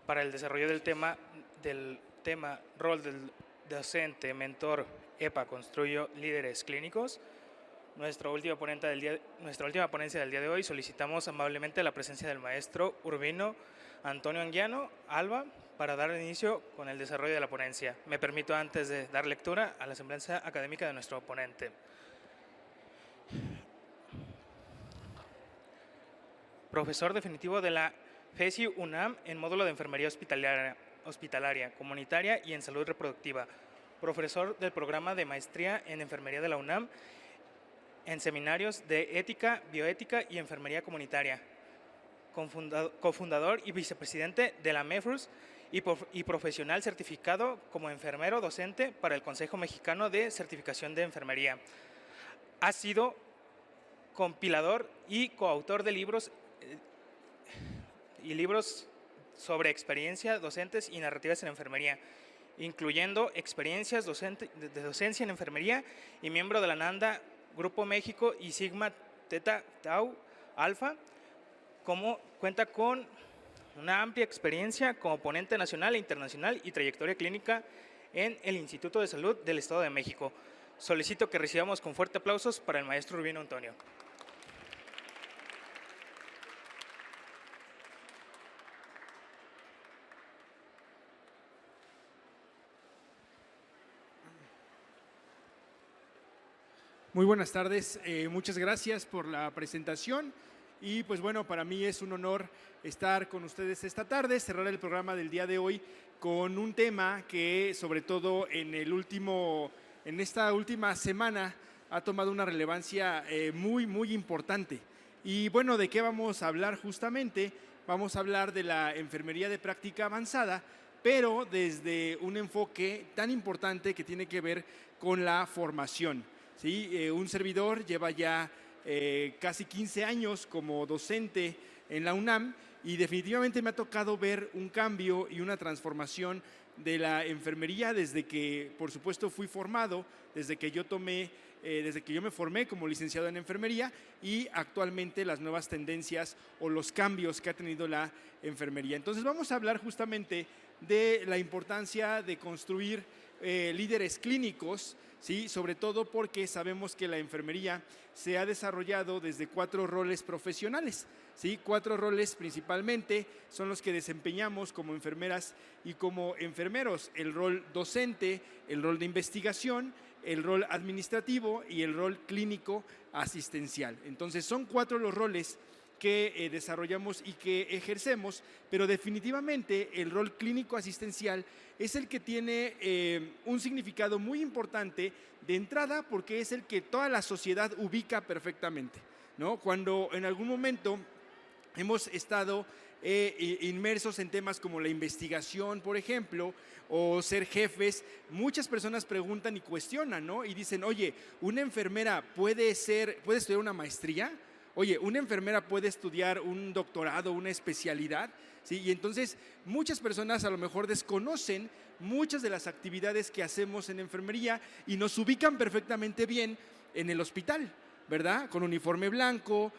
para el desarrollo del tema rol del docente, mentor, EPA, construyo líderes clínicos. Nuestra última ponencia del día de hoy, solicitamos amablemente la presencia del maestro Urbino Antonio Anguiano Alba para dar inicio con el desarrollo de la ponencia. Me permito, antes de dar lectura, a la semblanza académica de nuestro ponente. Profesor definitivo de la FESI UNAM en módulo de enfermería hospitalaria, comunitaria y en salud reproductiva. Profesor del programa de maestría en enfermería de la UNAM en seminarios de ética, bioética y enfermería comunitaria. Cofundador y vicepresidente de la MEFRUS y profesional certificado como enfermero docente para el Consejo Mexicano de Certificación de Enfermería. Ha sido compilador y coautor de libros sobre experiencias docentes y narrativas en enfermería, incluyendo experiencias de docencia en enfermería, y miembro de la NANDA, Grupo México y Sigma Theta Tau Alfa. Cuenta con una amplia experiencia como ponente nacional e internacional y trayectoria clínica en el Instituto de Salud del Estado de México. Solicito que recibamos con fuerte aplausos para el maestro Urbino Antonio. Muy buenas tardes, muchas gracias por la presentación y pues bueno, para mí es un honor estar con ustedes esta tarde, cerrar el programa del día de hoy con un tema que sobre todo en esta última semana ha tomado una relevancia muy importante. Y bueno, ¿de qué vamos a hablar justamente? Vamos a hablar de la enfermería de práctica avanzada, pero desde un enfoque tan importante que tiene que ver con la formación. ¿Sí? Un servidor lleva ya casi 15 años como docente en la UNAM y definitivamente me ha tocado ver un cambio y una transformación de la enfermería desde que, por supuesto, fui formado, desde que yo me formé como licenciado en enfermería y actualmente las nuevas tendencias o los cambios que ha tenido la enfermería. Entonces vamos a hablar justamente de la importancia de construir líderes clínicos, ¿sí? Sobre todo porque sabemos que la enfermería se ha desarrollado desde 4 roles profesionales, ¿sí? 4 roles principalmente son los que desempeñamos como enfermeras y como enfermeros: el rol docente, el rol de investigación, el rol administrativo y el rol clínico asistencial. Entonces son 4 los roles que desarrollamos y que ejercemos, pero definitivamente el rol clínico asistencial es el que tiene un significado muy importante de entrada, porque es el que toda la sociedad ubica perfectamente, ¿no? Cuando en algún momento hemos estado inmersos en temas como la investigación, por ejemplo, o ser jefes, muchas personas preguntan y cuestionan, ¿no? Y dicen, oye, ¿una enfermera puede estudiar una maestría? Oye, ¿una enfermera puede estudiar un doctorado, una especialidad? ¿Sí? Y entonces muchas personas a lo mejor desconocen muchas de las actividades que hacemos en enfermería y nos ubican perfectamente bien en el hospital, ¿verdad? Con uniforme blanco,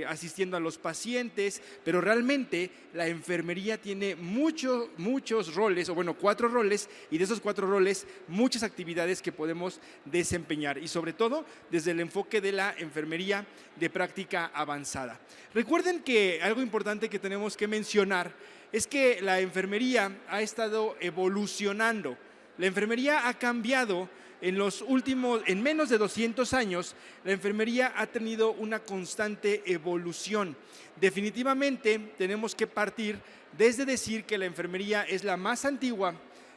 asistiendo a los pacientes, pero realmente la enfermería tiene muchos roles, o bueno, 4 roles, y de esos 4 roles, muchas actividades que podemos desempeñar, y sobre todo desde el enfoque de la enfermería de práctica avanzada. Recuerden que algo importante que tenemos que mencionar es que la enfermería ha estado evolucionando. La enfermería ha cambiado. En menos de 200 años, la enfermería ha tenido una constante evolución. Definitivamente tenemos que partir desde decir que la enfermería es la más antigua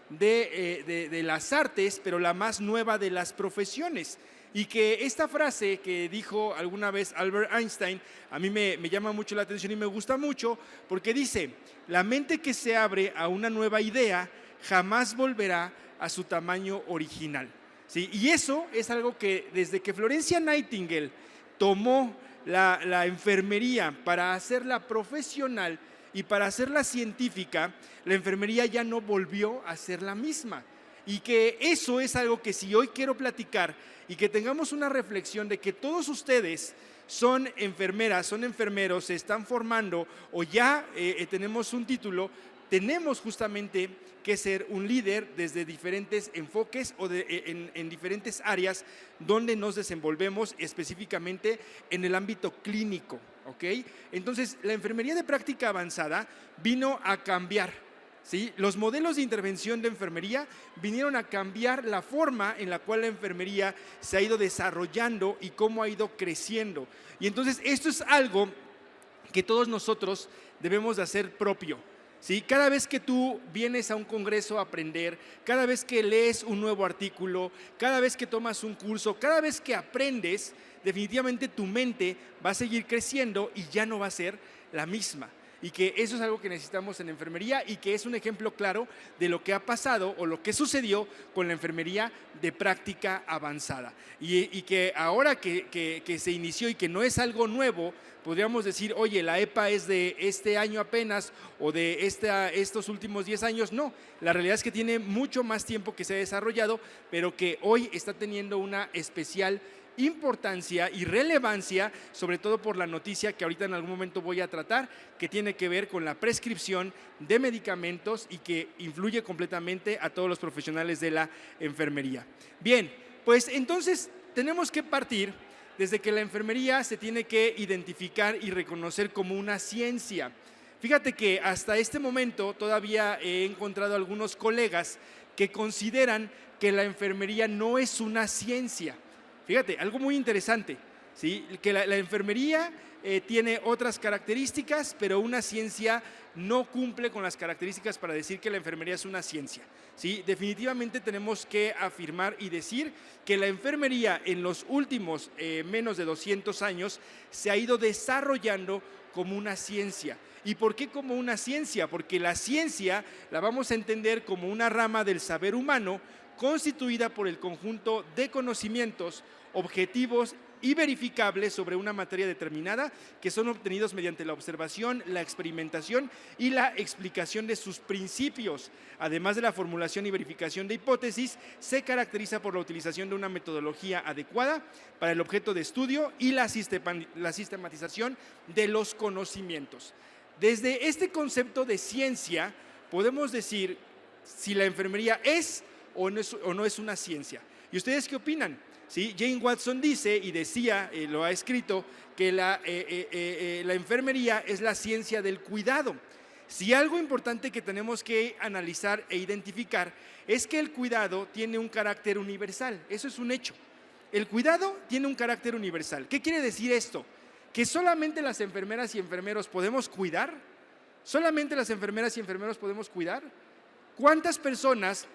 de las artes, pero la más nueva de las profesiones. Y que esta frase que dijo alguna vez Albert Einstein, a mí me llama mucho la atención y me gusta mucho, porque dice: la mente que se abre a una nueva idea jamás volverá a su tamaño original. ¿Sí? Y eso es algo que desde que Florencia Nightingale tomó la enfermería para hacerla profesional y para hacerla científica, la enfermería ya no volvió a ser la misma. Y que eso es algo que, si hoy quiero platicar y que tengamos una reflexión de que todos ustedes son enfermeras, son enfermeros, se están formando o ya tenemos un título, tenemos justamente que ser un líder desde diferentes enfoques o en diferentes áreas donde nos desenvolvemos, específicamente en el ámbito clínico, ¿ok? Entonces, la enfermería de práctica avanzada vino a cambiar, ¿sí? Los modelos de intervención de enfermería vinieron a cambiar la forma en la cual la enfermería se ha ido desarrollando y cómo ha ido creciendo. Y entonces, esto es algo que todos nosotros debemos de hacer propio. ¿Sí? Cada vez que tú vienes a un congreso a aprender, cada vez que lees un nuevo artículo, cada vez que tomas un curso, cada vez que aprendes, definitivamente tu mente va a seguir creciendo y ya no va a ser la misma. Y que eso es algo que necesitamos en la enfermería y que es un ejemplo claro de lo que ha pasado o lo que sucedió con la enfermería de práctica avanzada. Y que ahora que se inició y que no es algo nuevo, podríamos decir, oye, la EPA es de este año apenas o de estos últimos 10 años. No, la realidad es que tiene mucho más tiempo que se ha desarrollado, pero que hoy está teniendo una especial importancia y relevancia, sobre todo por la noticia que ahorita en algún momento voy a tratar, que tiene que ver con la prescripción de medicamentos y que influye completamente a todos los profesionales de la enfermería. Bien, pues entonces tenemos que partir desde que la enfermería se tiene que identificar y reconocer como una ciencia. Fíjate que hasta este momento todavía he encontrado algunos colegas que consideran que la enfermería no es una ciencia. Fíjate, algo muy interesante, ¿sí? Que la enfermería tiene otras características, pero una ciencia no cumple con las características para decir que la enfermería es una ciencia, ¿sí? Definitivamente tenemos que afirmar y decir que la enfermería en los últimos menos de 200 años se ha ido desarrollando como una ciencia. ¿Y por qué como una ciencia? Porque la ciencia la vamos a entender como una rama del saber humano constituida por el conjunto de conocimientos objetivos y verificables sobre una materia determinada que son obtenidos mediante la observación, la experimentación y la explicación de sus principios. Además de la formulación y verificación de hipótesis, se caracteriza por la utilización de una metodología adecuada para el objeto de estudio y la sistematización de los conocimientos. Desde este concepto de ciencia podemos decir si la enfermería es o no es una ciencia. ¿Y ustedes qué opinan? ¿Sí? Jane Watson dice y decía, lo ha escrito, que la enfermería es la ciencia del cuidado. Si algo importante que tenemos que analizar e identificar es que el cuidado tiene un carácter universal. Eso es un hecho. El cuidado tiene un carácter universal. ¿Qué quiere decir esto? ¿Que solamente las enfermeras y enfermeros podemos cuidar? ¿Solamente las enfermeras y enfermeros podemos cuidar? ¿Cuántas personas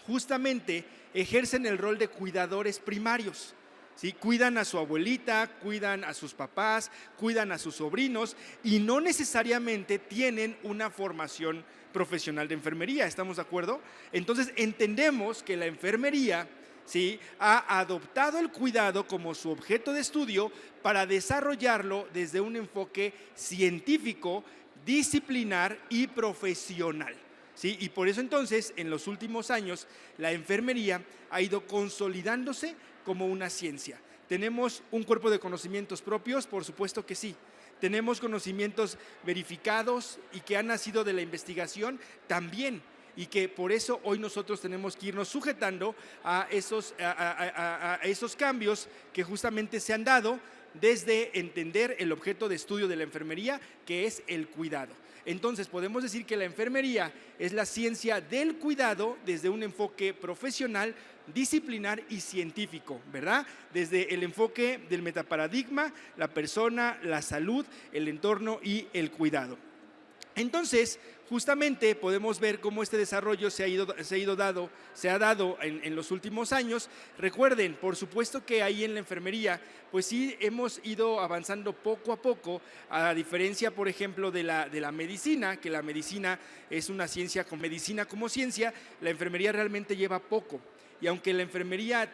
justamente ejercen el rol de cuidadores primarios? ¿Sí? Cuidan a su abuelita, cuidan a sus papás, cuidan a sus sobrinos y no necesariamente tienen una formación profesional de enfermería, ¿estamos de acuerdo? Entonces entendemos que la enfermería, ¿sí?, ha adoptado el cuidado como su objeto de estudio para desarrollarlo desde un enfoque científico, disciplinar y profesional. ¿Sí? Y por eso entonces, en los últimos años, la enfermería ha ido consolidándose como una ciencia. ¿Tenemos un cuerpo de conocimientos propios? Por supuesto que sí. ¿Tenemos conocimientos verificados y que han nacido de la investigación? También. Y que por eso hoy nosotros tenemos que irnos sujetando a esos cambios que justamente se han dado desde entender el objeto de estudio de la enfermería, que es el cuidado. Entonces podemos decir que la enfermería es la ciencia del cuidado desde un enfoque profesional, disciplinar y científico, ¿verdad? Desde el enfoque del metaparadigma, la persona, la salud, el entorno y el cuidado. Entonces, justamente podemos ver cómo este desarrollo se ha dado en los últimos años. Recuerden, por supuesto que ahí en la enfermería, pues sí hemos ido avanzando poco a poco, a diferencia, por ejemplo, de la medicina, que la medicina es una ciencia con medicina como ciencia, la enfermería realmente lleva poco. Y aunque la enfermería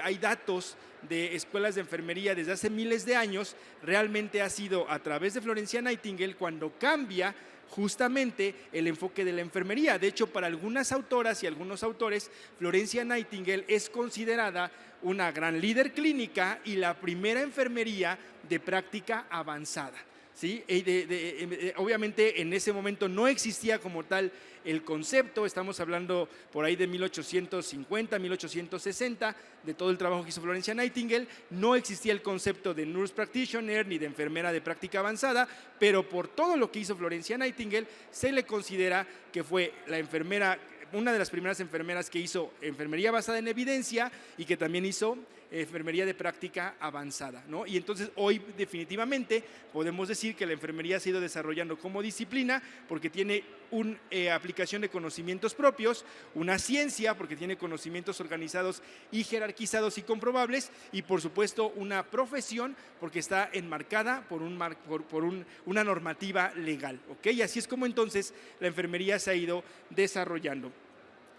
hay datos de escuelas de enfermería desde hace miles de años, realmente ha sido a través de Florencia Nightingale cuando cambia justamente el enfoque de la enfermería. De hecho, para algunas autoras y algunos autores, Florencia Nightingale es considerada una gran líder clínica y la primera enfermería de práctica avanzada. ¿sí? Obviamente en ese momento no existía como tal el concepto, estamos hablando por ahí de 1850, 1860, de todo el trabajo que hizo Florencia Nightingale. No existía el concepto de nurse practitioner ni de enfermera de práctica avanzada, pero por todo lo que hizo Florencia Nightingale se le considera que fue la enfermera, una de las primeras enfermeras que hizo enfermería basada en evidencia y que también hizo enfermería de práctica avanzada, ¿no? Y entonces hoy definitivamente podemos decir que la enfermería se ha ido desarrollando como disciplina porque tiene una aplicación de conocimientos propios, una ciencia porque tiene conocimientos organizados y jerarquizados y comprobables, y por supuesto una profesión porque está enmarcada por una normativa legal, ¿ok? Y así es como entonces la enfermería se ha ido desarrollando.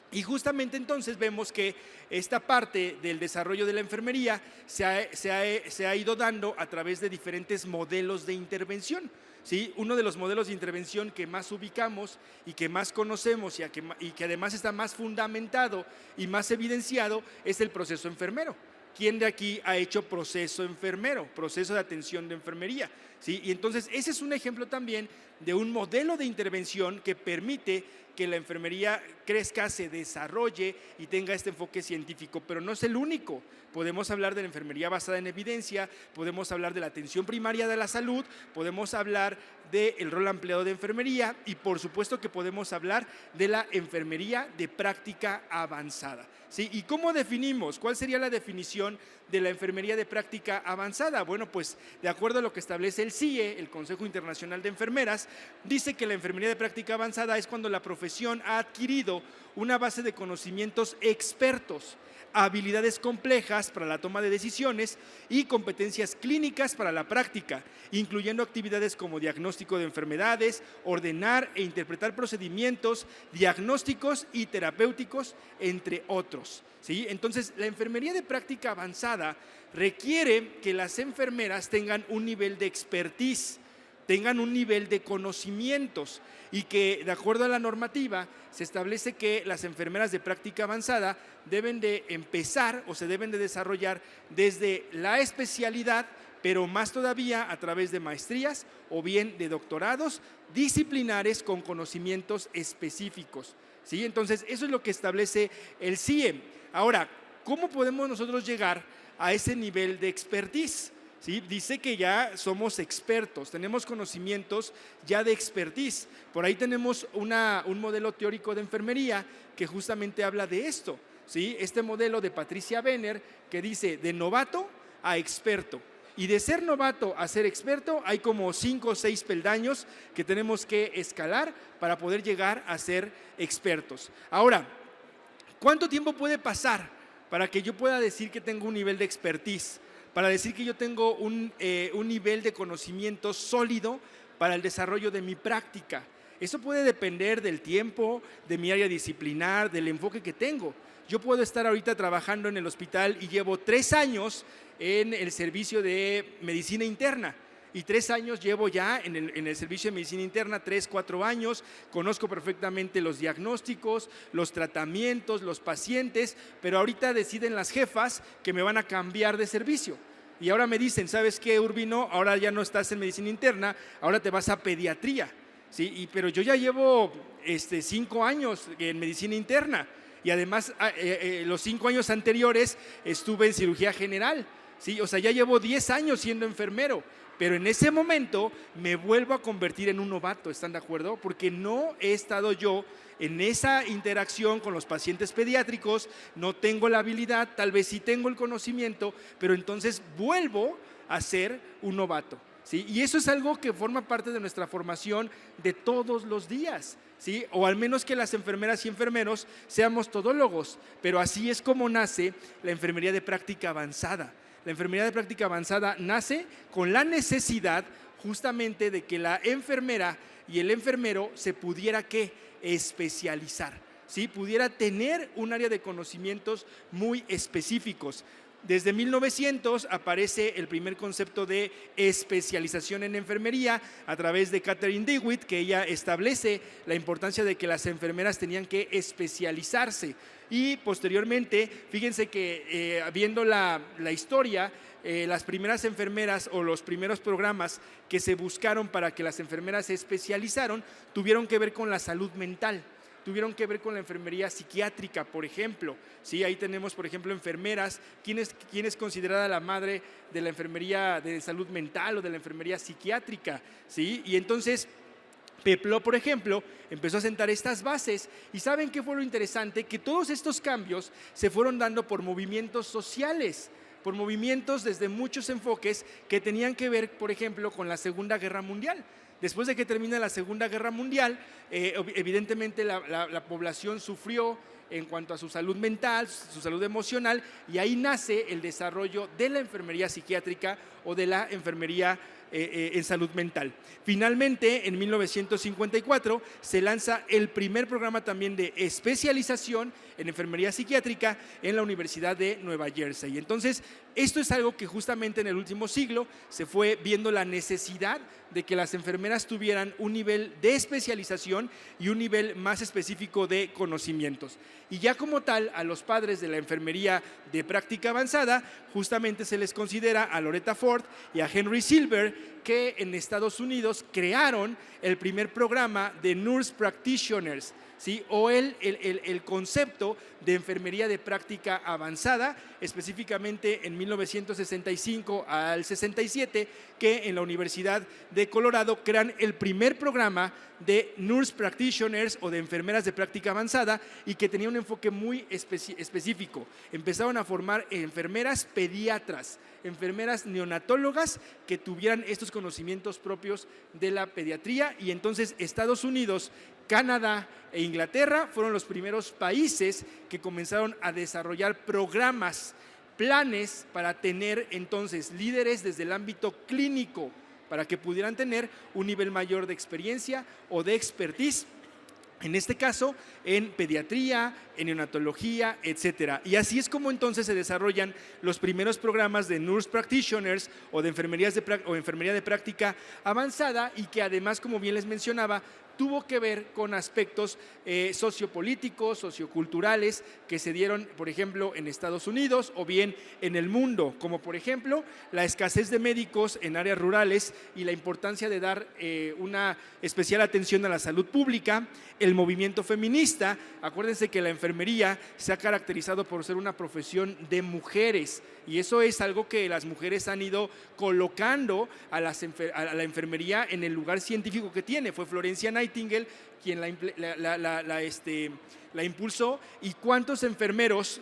Y justamente entonces vemos que esta parte del desarrollo de la enfermería se ha ido dando a través de diferentes modelos de intervención, ¿sí? Uno de los modelos de intervención que más ubicamos y que más conocemos y que además está más fundamentado y más evidenciado es el proceso enfermero. ¿Quién de aquí ha hecho proceso enfermero, proceso de atención de enfermería? ¿Sí? Y entonces ese es un ejemplo también de un modelo de intervención que permite que la enfermería crezca, se desarrolle y tenga este enfoque científico, pero no es el único. Podemos hablar de la enfermería basada en evidencia, podemos hablar de la atención primaria de la salud, podemos hablar del rol ampliado de enfermería y por supuesto que podemos hablar de la enfermería de práctica avanzada, ¿sí? ¿Y cómo definimos? ¿Cuál sería la definición de la enfermería de práctica avanzada? Bueno, pues de acuerdo a lo que establece el CIE, el Consejo Internacional de Enfermeras, dice que la enfermería de práctica avanzada es cuando la profesión ha adquirido una base de conocimientos expertos, habilidades complejas para la toma de decisiones y competencias clínicas para la práctica, incluyendo actividades como diagnóstico de enfermedades, ordenar e interpretar procedimientos diagnósticos y terapéuticos, entre otros, ¿sí? Entonces, la enfermería de práctica avanzada requiere que las enfermeras tengan un nivel de expertise, tengan un nivel de conocimientos y que, de acuerdo a la normativa, se establece que las enfermeras de práctica avanzada deben de empezar o se deben de desarrollar desde la especialidad, pero más todavía a través de maestrías o bien de doctorados disciplinares con conocimientos específicos, ¿sí? Entonces, eso es lo que establece el CIE. Ahora, ¿cómo podemos nosotros llegar a ese nivel de expertise? ¿Sí? Dice que ya somos expertos, tenemos conocimientos ya de expertise. Por ahí tenemos un modelo teórico de enfermería que justamente habla de esto, ¿sí? Este modelo de Patricia Benner que dice de novato a experto. Y de ser novato a ser experto hay como 5 o 6 peldaños que tenemos que escalar para poder llegar a ser expertos. Ahora, ¿cuánto tiempo puede pasar para que yo pueda decir que tengo un nivel de expertise? Para decir que yo tengo un nivel de conocimiento sólido para el desarrollo de mi práctica. Eso puede depender del tiempo, de mi área disciplinar, del enfoque que tengo. Yo puedo estar ahorita trabajando en el hospital y llevo 3 años en el servicio de medicina interna. Y 3 años llevo ya en el servicio de medicina interna, 3, 4 años, conozco perfectamente los diagnósticos, los tratamientos, los pacientes, pero ahorita deciden las jefas que me van a cambiar de servicio. Y ahora me dicen, ¿sabes qué, Urbino? Ahora ya no estás en medicina interna, ahora te vas a pediatría, ¿sí? Pero yo ya llevo 5 años en medicina interna y además los 5 años anteriores estuve en cirugía general, ¿sí? O sea, ya llevo 10 años siendo enfermero. Pero en ese momento me vuelvo a convertir en un novato, ¿están de acuerdo? Porque no he estado yo en esa interacción con los pacientes pediátricos, no tengo la habilidad, tal vez sí tengo el conocimiento, pero entonces vuelvo a ser un novato, ¿sí? Y eso es algo que forma parte de nuestra formación de todos los días, ¿sí? O al menos que las enfermeras y enfermeros seamos todólogos, pero así es como nace la enfermería de práctica avanzada. La enfermería de práctica avanzada nace con la necesidad justamente de que la enfermera y el enfermero se pudiera especializar, ¿sí? Pudiera tener un área de conocimientos muy específicos. Desde 1900 aparece el primer concepto de especialización en enfermería a través de Catherine DeWitt, que ella establece la importancia de que las enfermeras tenían que especializarse. Y posteriormente, fíjense que viendo la historia, las primeras enfermeras o los primeros programas que se buscaron para que las enfermeras se especializaron tuvieron que ver con la salud mental, tuvieron que ver con la enfermería psiquiátrica, por ejemplo. ¿Sí? Ahí tenemos, por ejemplo, enfermeras. ¿Quién es considerada la madre de la enfermería de salud mental o de la enfermería psiquiátrica? ¿Sí? Y entonces Pepló, por ejemplo, empezó a sentar estas bases. ¿Y saben qué fue lo interesante? Que todos estos cambios se fueron dando por movimientos sociales, por movimientos desde muchos enfoques que tenían que ver, por ejemplo, con la Segunda Guerra Mundial. Después de que termina la Segunda Guerra Mundial, evidentemente la población sufrió en cuanto a su salud mental, su salud emocional, y ahí nace el desarrollo de la enfermería psiquiátrica o de la enfermería en salud mental. Finalmente, en 1954, se lanza el primer programa también de especialización en enfermería psiquiátrica en la Universidad de Nueva Jersey. Entonces, esto es algo que justamente en el último siglo se fue viendo la necesidad de que las enfermeras tuvieran un nivel de especialización y un nivel más específico de conocimientos. Y ya como tal, a los padres de la enfermería de práctica avanzada, justamente se les considera a Loretta Ford y a Henry Silver, que en Estados Unidos crearon el primer programa de Nurse Practitioners, ¿sí? O el concepto de enfermería de práctica avanzada, específicamente en 1965 al 67, que en la Universidad de Colorado crean el primer programa de Nurse Practitioners o de enfermeras de práctica avanzada, y que tenía un enfoque muy específico. Empezaron a formar enfermeras pediatras, enfermeras neonatólogas que tuvieran estos conocimientos propios de la pediatría, y entonces Estados Unidos, Canadá e Inglaterra fueron los primeros países que comenzaron a desarrollar programas, planes para tener entonces líderes desde el ámbito clínico, para que pudieran tener un nivel mayor de experiencia o de expertise, en este caso en pediatría, en neonatología, etcétera. Y así es como entonces se desarrollan los primeros programas de Nurse Practitioners o de enfermería de práctica avanzada, y que además, como bien les mencionaba, tuvo que ver con aspectos sociopolíticos, socioculturales que se dieron, por ejemplo, en Estados Unidos o bien en el mundo, como por ejemplo la escasez de médicos en áreas rurales y la importancia de dar una especial atención a la salud pública, el movimiento feminista. Acuérdense que la enfermería se ha caracterizado por ser una profesión de mujeres, y eso es algo que las mujeres han ido colocando a la enfermería en el lugar científico que tiene. Fue Florencia Nightingale quien la impulsó. ¿Y cuántos enfermeros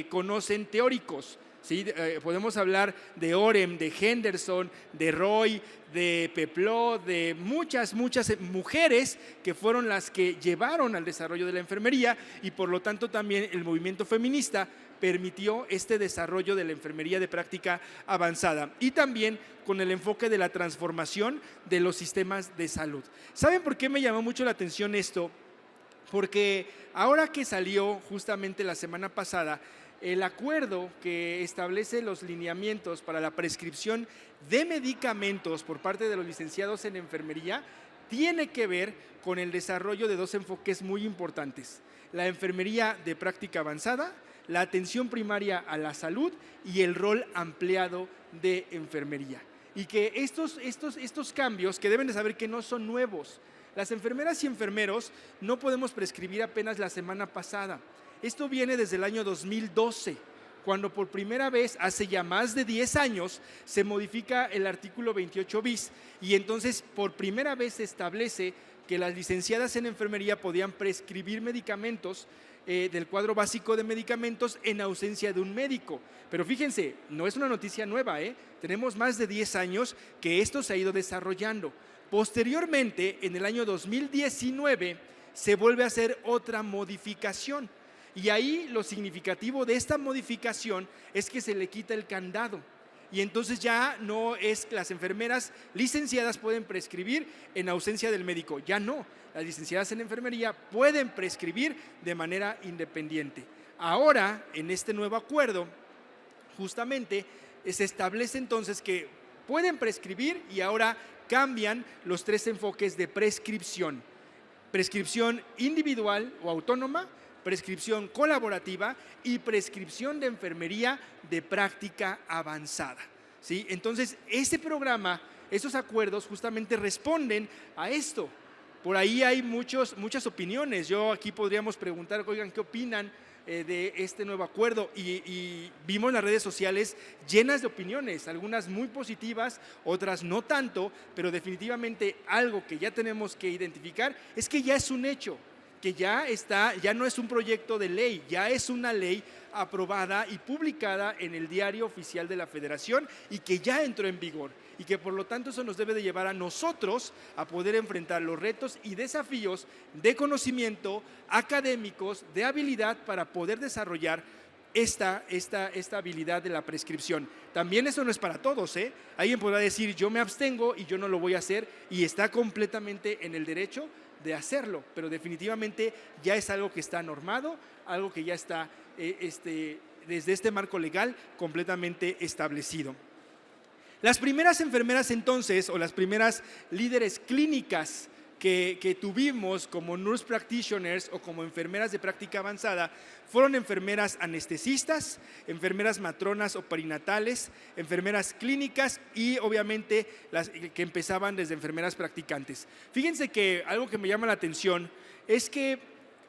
conocen teóricos? ¿Sí? Podemos hablar de Orem, de Henderson, de Roy, de Pepló, de muchas mujeres que fueron las que llevaron al desarrollo de la enfermería, y por lo tanto también el movimiento feminista permitió este desarrollo de la enfermería de práctica avanzada, y también con el enfoque de la transformación de los sistemas de salud. ¿Saben por qué me llamó mucho la atención esto? Porque ahora que salió justamente la semana pasada el acuerdo que establece los lineamientos para la prescripción de medicamentos por parte de los licenciados en enfermería, tiene que ver con el desarrollo de dos enfoques muy importantes: la enfermería de práctica avanzada, la atención primaria a la salud y el rol ampliado de enfermería. Y que estos cambios, que deben de saber que no son nuevos. Las enfermeras y enfermeros no podemos prescribir apenas la semana pasada. Esto viene desde el año 2012, cuando por primera vez, hace ya más de 10 años, se modifica el artículo 28 bis, y entonces por primera vez se establece que las licenciadas en enfermería podían prescribir medicamentos del cuadro básico de medicamentos en ausencia de un médico. Pero fíjense, no es una noticia nueva, tenemos más de 10 años que esto se ha ido desarrollando. Posteriormente, en el año 2019, se vuelve a hacer otra modificación, y ahí lo significativo de esta modificación es que se le quita el candado, y entonces ya no es que las enfermeras licenciadas pueden prescribir en ausencia del médico, ya no. Las licenciadas en enfermería pueden prescribir de manera independiente. Ahora, en este nuevo acuerdo, justamente se establece entonces que pueden prescribir, y ahora cambian los tres enfoques de prescripción: prescripción individual o autónoma, prescripción colaborativa y prescripción de enfermería de práctica avanzada, ¿sí? Entonces, este programa, esos acuerdos justamente responden a esto. Por ahí hay muchas opiniones. Yo aquí podríamos preguntar, oigan, ¿qué opinan de este nuevo acuerdo? Y vimos las redes sociales llenas de opiniones, algunas muy positivas, otras no tanto, pero definitivamente algo que ya tenemos que identificar es que ya es un hecho, que ya no es un proyecto de ley, ya es una ley aprobada y publicada en el Diario Oficial de la Federación y que ya entró en vigor, y que por lo tanto eso nos debe de llevar a nosotros a poder enfrentar los retos y desafíos de conocimiento académicos, de habilidad, para poder desarrollar esta habilidad de la prescripción. También eso no es para todos, ¿eh? Alguien podrá decir, yo me abstengo y yo no lo voy a hacer, y está completamente en el derecho de hacerlo, pero definitivamente ya es algo que está normado, algo que ya está desde este marco legal completamente establecido. Las primeras enfermeras entonces, o las primeras líderes clínicas que tuvimos como nurse practitioners o como enfermeras de práctica avanzada, fueron enfermeras anestesistas, enfermeras matronas o perinatales, enfermeras clínicas y obviamente las que empezaban desde enfermeras practicantes. Fíjense que algo que me llama la atención es que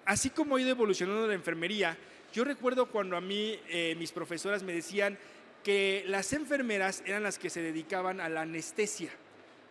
así como ha ido evolucionando la enfermería, yo recuerdo cuando a mí mis profesoras me decían que las enfermeras eran las que se dedicaban a la anestesia,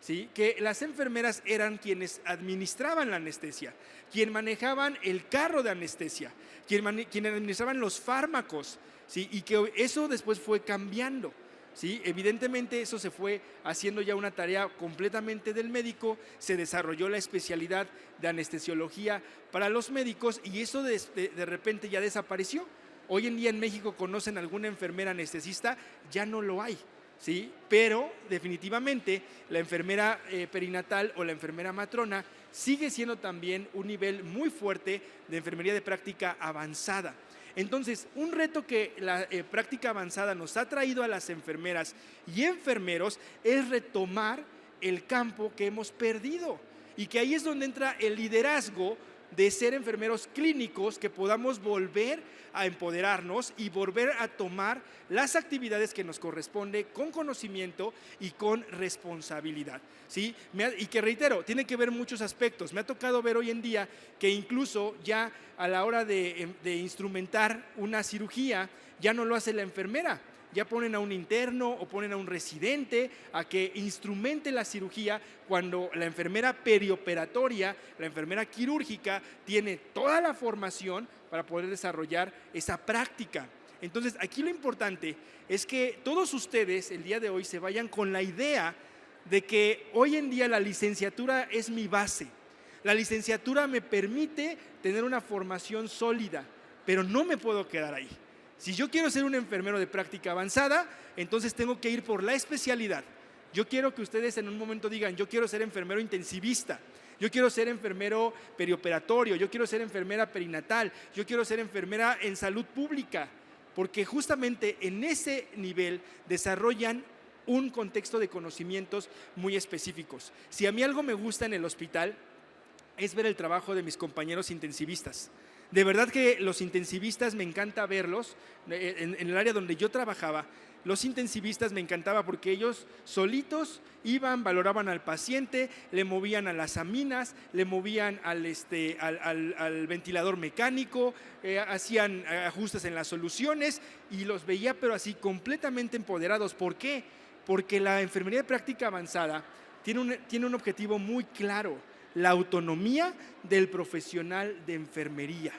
¿sí? Que las enfermeras eran quienes administraban la anestesia, quienes manejaban el carro de anestesia, quienes administraban los fármacos, ¿sí? Y que eso después fue cambiando, ¿sí? Evidentemente eso se fue haciendo ya una tarea completamente del médico, se desarrolló la especialidad de anestesiología para los médicos y eso de repente ya desapareció. Hoy en día en México, ¿conocen alguna enfermera anestesista? Ya no lo hay, ¿sí? Pero definitivamente la enfermera perinatal o la enfermera matrona sigue siendo también un nivel muy fuerte de enfermería de práctica avanzada. Entonces, un reto que la práctica avanzada nos ha traído a las enfermeras y enfermeros es retomar el campo que hemos perdido, y que ahí es donde entra el liderazgo de ser enfermeros clínicos, que podamos volver a empoderarnos y volver a tomar las actividades que nos corresponde con conocimiento y con responsabilidad, ¿sí? Y que reitero, tiene que ver muchos aspectos. Me ha tocado ver hoy en día que incluso ya a la hora de instrumentar una cirugía, ya no lo hace la enfermera. Ya ponen a un interno o ponen a un residente a que instrumente la cirugía, cuando la enfermera perioperatoria, la enfermera quirúrgica, tiene toda la formación para poder desarrollar esa práctica. Entonces, aquí lo importante es que todos ustedes el día de hoy se vayan con la idea de que hoy en día la licenciatura es mi base. La licenciatura me permite tener una formación sólida, pero no me puedo quedar ahí. Si yo quiero ser un enfermero de práctica avanzada, entonces tengo que ir por la especialidad. Yo quiero que ustedes en un momento digan, yo quiero ser enfermero intensivista, yo quiero ser enfermero perioperatorio, yo quiero ser enfermera perinatal, yo quiero ser enfermera en salud pública, porque justamente en ese nivel desarrollan un contexto de conocimientos muy específicos. Si a mí algo me gusta en el hospital, es ver el trabajo de mis compañeros intensivistas. De verdad que los intensivistas me encanta verlos. En el área donde yo trabajaba, los intensivistas me encantaba porque ellos solitos iban, valoraban al paciente, le movían a las aminas, le movían al ventilador mecánico, hacían ajustes en las soluciones y los veía pero así completamente empoderados. ¿Por qué? Porque la enfermería de práctica avanzada tiene un objetivo muy claro: la autonomía del profesional de enfermería.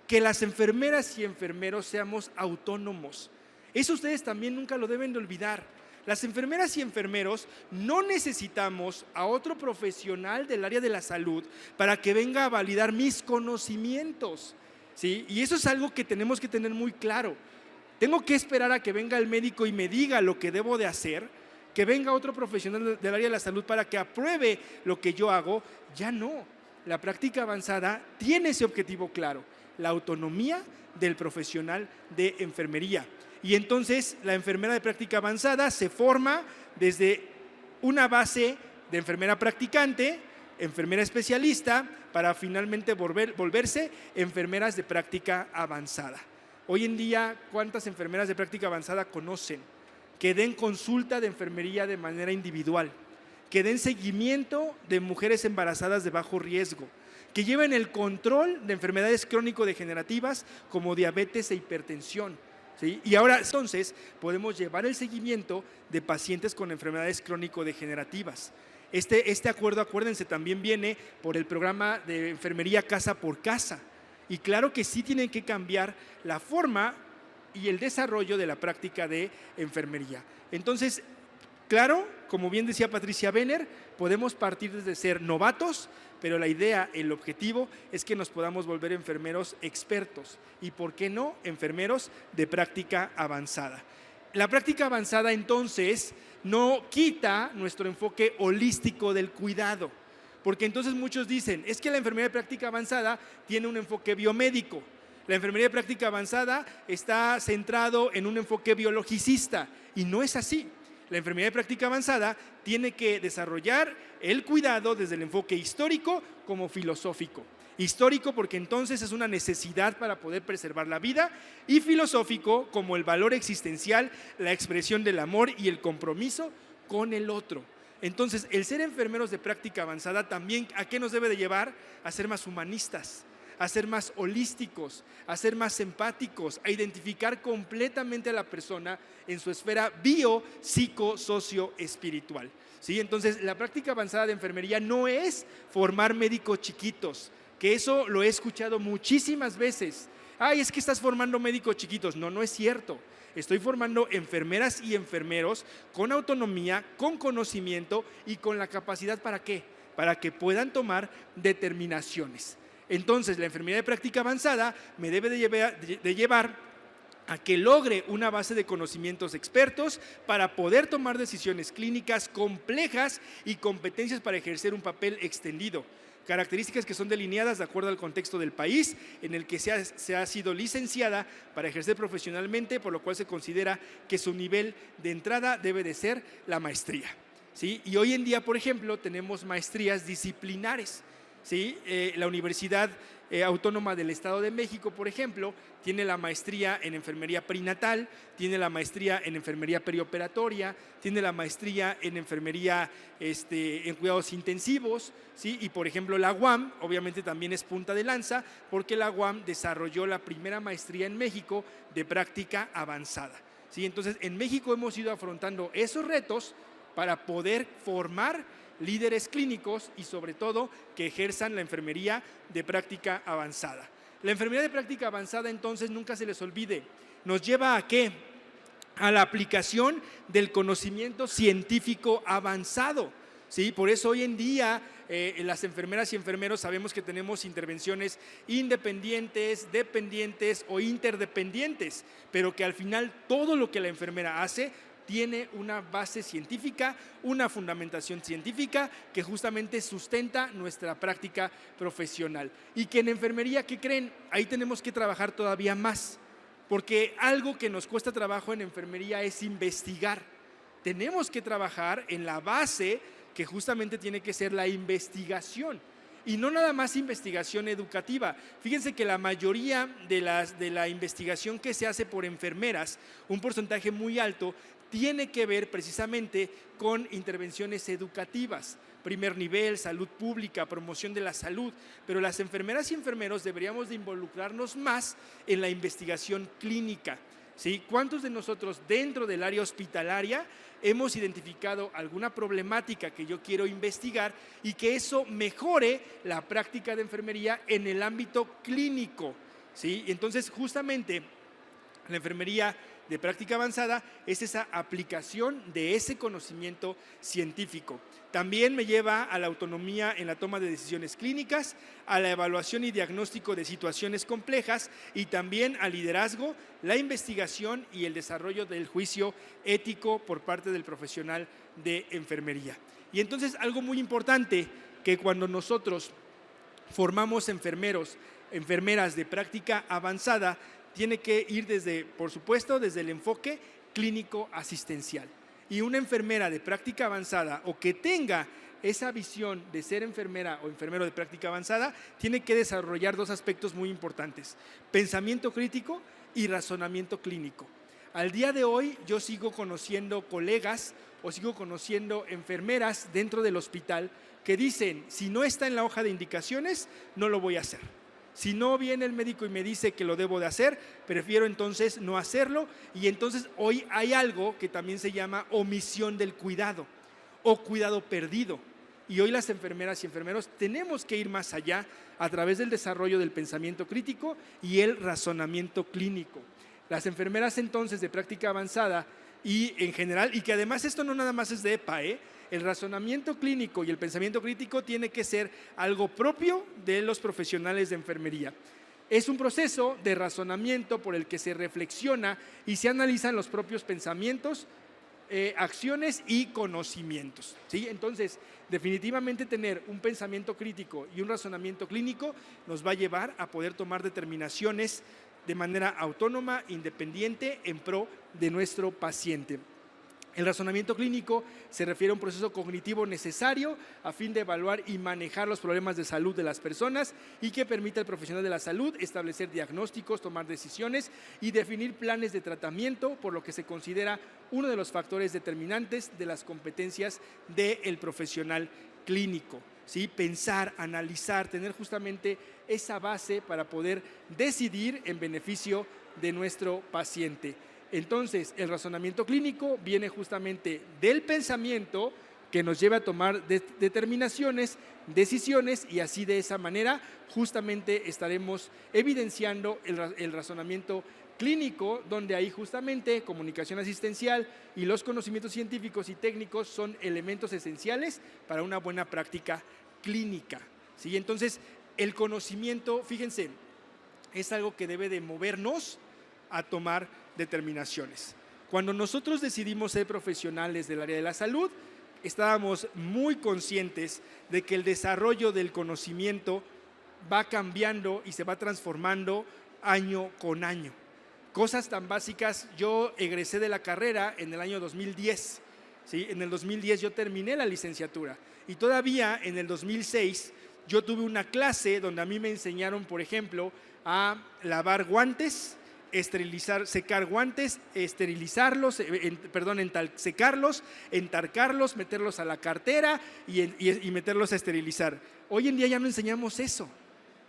Que las enfermeras y enfermeros seamos autónomos. Eso ustedes también nunca lo deben de olvidar. Las enfermeras y enfermeros no necesitamos a otro profesional del área de la salud para que venga a validar mis conocimientos, ¿sí? Y eso es algo que tenemos que tener muy claro. ¿Tengo que esperar a que venga el médico y me diga lo que debo de hacer? ¿Que venga otro profesional del área de la salud para que apruebe lo que yo hago? Ya no. La práctica avanzada tiene ese objetivo claro: la autonomía del profesional de enfermería. Y entonces la enfermera de práctica avanzada se forma desde una base de enfermera practicante, enfermera especialista, para finalmente volverse enfermeras de práctica avanzada. Hoy en día, ¿cuántas enfermeras de práctica avanzada conocen? Que den consulta de enfermería de manera individual, que den seguimiento de mujeres embarazadas de bajo riesgo, que lleven el control de enfermedades crónico-degenerativas como diabetes e hipertensión, ¿sí? Y ahora entonces podemos llevar el seguimiento de pacientes con enfermedades crónico-degenerativas. Este acuerdo, acuérdense, también viene por el programa de enfermería casa por casa. Y claro que sí tienen que cambiar la forma y el desarrollo de la práctica de enfermería. Entonces, claro, como bien decía Patricia Benner, podemos partir desde ser novatos, pero la idea, el objetivo es que nos podamos volver enfermeros expertos y, ¿por qué no?, enfermeros de práctica avanzada. La práctica avanzada, entonces, no quita nuestro enfoque holístico del cuidado, porque entonces muchos dicen, es que la enfermería de práctica avanzada tiene un enfoque biomédico, la enfermería de práctica avanzada está centrado en un enfoque biologicista, y no es así. La enfermería de práctica avanzada tiene que desarrollar el cuidado desde el enfoque histórico como filosófico. Histórico porque entonces es una necesidad para poder preservar la vida, y filosófico como el valor existencial, la expresión del amor y el compromiso con el otro. Entonces, el ser enfermeros de práctica avanzada también, ¿a qué nos debe de llevar? A ser más humanistas, a ser más holísticos, a ser más empáticos, a identificar completamente a la persona en su esfera bio, psico, socio, espiritual. ¿Sí? Entonces, la práctica avanzada de enfermería no es formar médicos chiquitos, que eso lo he escuchado muchísimas veces. Ay, es que estás formando médicos chiquitos. No, no es cierto. Estoy formando enfermeras y enfermeros con autonomía, con conocimiento y con la capacidad, ¿para qué? Para que puedan tomar determinaciones. Entonces, la enfermería de práctica avanzada me debe de llevar a que logre una base de conocimientos expertos para poder tomar decisiones clínicas complejas y competencias para ejercer un papel extendido. Características que son delineadas de acuerdo al contexto del país en el que se ha sido licenciada para ejercer profesionalmente, por lo cual se considera que su nivel de entrada debe de ser la maestría. ¿Sí? Y hoy en día, por ejemplo, tenemos maestrías disciplinares. ¿Sí? La Universidad Autónoma del Estado de México, por ejemplo, tiene la maestría en enfermería perinatal, tiene la maestría en enfermería perioperatoria, tiene la maestría en enfermería en cuidados intensivos, ¿sí? Y por ejemplo la UAM obviamente también es punta de lanza porque la UAM desarrolló la primera maestría en México de práctica avanzada, ¿sí? Entonces en México hemos ido afrontando esos retos para poder formar líderes clínicos y sobre todo que ejerzan la enfermería de práctica avanzada. La enfermería de práctica avanzada, entonces, nunca se les olvide, nos lleva ¿a qué? A la aplicación del conocimiento científico avanzado, ¿sí? Por eso hoy en día las enfermeras y enfermeros sabemos que tenemos intervenciones independientes, dependientes o interdependientes, pero que al final todo lo que la enfermera hace tiene una base científica, una fundamentación científica que justamente sustenta nuestra práctica profesional. Y que en enfermería, ¿qué creen? Ahí tenemos que trabajar todavía más, porque algo que nos cuesta trabajo en enfermería es investigar. Tenemos que trabajar en la base que justamente tiene que ser la investigación. Y no nada más investigación educativa. Fíjense que la mayoría de la investigación que se hace por enfermeras, un porcentaje muy alto, tiene que ver precisamente con intervenciones educativas, primer nivel, salud pública, promoción de la salud, pero las enfermeras y enfermeros deberíamos de involucrarnos más en la investigación clínica, ¿sí? ¿Cuántos de nosotros dentro del área hospitalaria hemos identificado alguna problemática que yo quiero investigar y que eso mejore la práctica de enfermería en el ámbito clínico, ¿sí? Entonces, justamente, la enfermería de práctica avanzada es esa aplicación de ese conocimiento científico. También me lleva a la autonomía en la toma de decisiones clínicas, a la evaluación y diagnóstico de situaciones complejas y también al liderazgo, la investigación y el desarrollo del juicio ético por parte del profesional de enfermería. Y entonces algo muy importante, que cuando nosotros formamos enfermeros, enfermeras de práctica avanzada, tiene que ir desde, por supuesto, desde el enfoque clínico asistencial. Y una enfermera de práctica avanzada o que tenga esa visión de ser enfermera o enfermero de práctica avanzada tiene que desarrollar dos aspectos muy importantes: pensamiento crítico y razonamiento clínico. Al día de hoy yo sigo conociendo colegas o sigo conociendo enfermeras dentro del hospital que dicen: si no está en la hoja de indicaciones, no lo voy a hacer. Si no viene el médico y me dice que lo debo de hacer, prefiero entonces no hacerlo. Y entonces hoy hay algo que también se llama omisión del cuidado o cuidado perdido. Y hoy las enfermeras y enfermeros tenemos que ir más allá a través del desarrollo del pensamiento crítico y el razonamiento clínico. Las enfermeras entonces de práctica avanzada y en general, y que además esto no nada más es de EPA, el razonamiento clínico y el pensamiento crítico tiene que ser algo propio de los profesionales de enfermería. Es un proceso de razonamiento por el que se reflexiona y se analizan los propios pensamientos, acciones y conocimientos, ¿sí? Entonces, definitivamente tener un pensamiento crítico y un razonamiento clínico nos va a llevar a poder tomar determinaciones de manera autónoma, independiente, en pro de nuestro paciente. El razonamiento clínico se refiere a un proceso cognitivo necesario a fin de evaluar y manejar los problemas de salud de las personas y que permite al profesional de la salud establecer diagnósticos, tomar decisiones y definir planes de tratamiento, por lo que se considera uno de los factores determinantes de las competencias del profesional clínico. ¿Sí? Pensar, analizar, tener justamente esa base para poder decidir en beneficio de nuestro paciente. Entonces, el razonamiento clínico viene justamente del pensamiento que nos lleva a tomar determinaciones, decisiones, y así de esa manera justamente estaremos evidenciando el razonamiento clínico, donde ahí justamente comunicación asistencial y los conocimientos científicos y técnicos son elementos esenciales para una buena práctica clínica, ¿sí? Entonces, el conocimiento, fíjense, es algo que debe de movernos a tomar determinaciones. Cuando nosotros decidimos ser profesionales del área de la salud, estábamos muy conscientes de que el desarrollo del conocimiento va cambiando y se va transformando año con año. Cosas tan básicas, yo egresé de la carrera en el año 2010, ¿sí? En el 2010 yo terminé la licenciatura y todavía en el 2006 yo tuve una clase donde a mí me enseñaron, por ejemplo, a lavar guantes, secar guantes, esterilizarlos, secarlos, entarcarlos, meterlos a la cartera y meterlos a esterilizar. Hoy en día ya no enseñamos eso.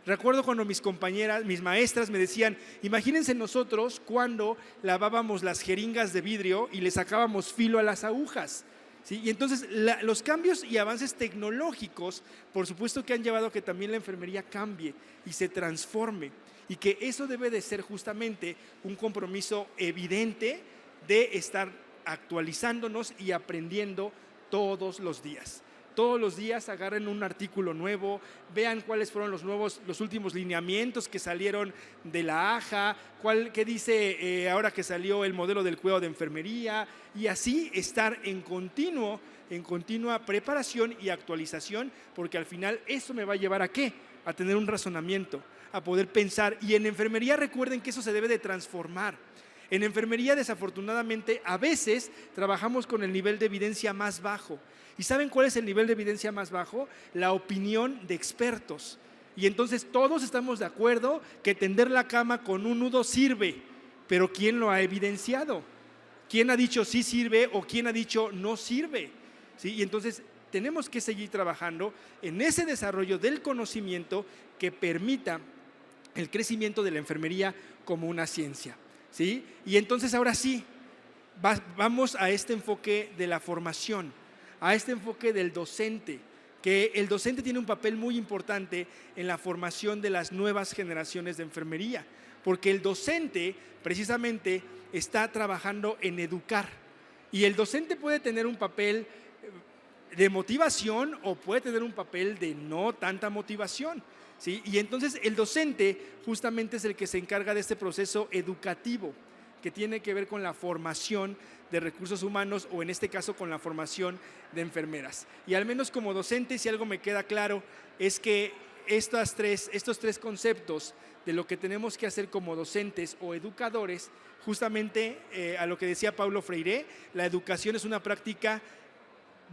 Recuerdo cuando mis compañeras, mis maestras me decían: imagínense nosotros cuando lavábamos las jeringas de vidrio y le sacábamos filo a las agujas, ¿sí? Y entonces los cambios y avances tecnológicos, por supuesto que han llevado a que también la enfermería cambie y se transforme, y que eso debe de ser justamente un compromiso evidente de estar actualizándonos y aprendiendo todos los días. Todos los días agarren un artículo nuevo, vean cuáles fueron los últimos lineamientos que salieron de la AJA, qué dice ahora que salió el modelo del cuidado de enfermería, y así estar en continua preparación y actualización, porque al final eso me va a llevar ¿a qué? A tener un razonamiento, a poder pensar. Y en enfermería recuerden que eso se debe de transformar. En enfermería, desafortunadamente, a veces trabajamos con el nivel de evidencia más bajo. ¿Y saben cuál es el nivel de evidencia más bajo? La opinión de expertos. Y entonces todos estamos de acuerdo que tender la cama con un nudo sirve, pero ¿quién lo ha evidenciado? ¿Quién ha dicho sí sirve o quién ha dicho no sirve? ¿Sí? Y entonces tenemos que seguir trabajando en ese desarrollo del conocimiento que permita el crecimiento de la enfermería como una ciencia, ¿sí? Y entonces ahora sí, vamos a este enfoque de la formación, a este enfoque del docente, que el docente tiene un papel muy importante en la formación de las nuevas generaciones de enfermería, porque el docente precisamente está trabajando en educar, y el docente puede tener un papel de motivación o puede tener un papel de no tanta motivación, ¿sí? Y entonces el docente justamente es el que se encarga de este proceso educativo que tiene que ver con la formación de recursos humanos, o en este caso con la formación de enfermeras. Y al menos como docente, si algo me queda claro, es que estos tres conceptos de lo que tenemos que hacer como docentes o educadores, justamente a lo que decía Paulo Freire, la educación es una práctica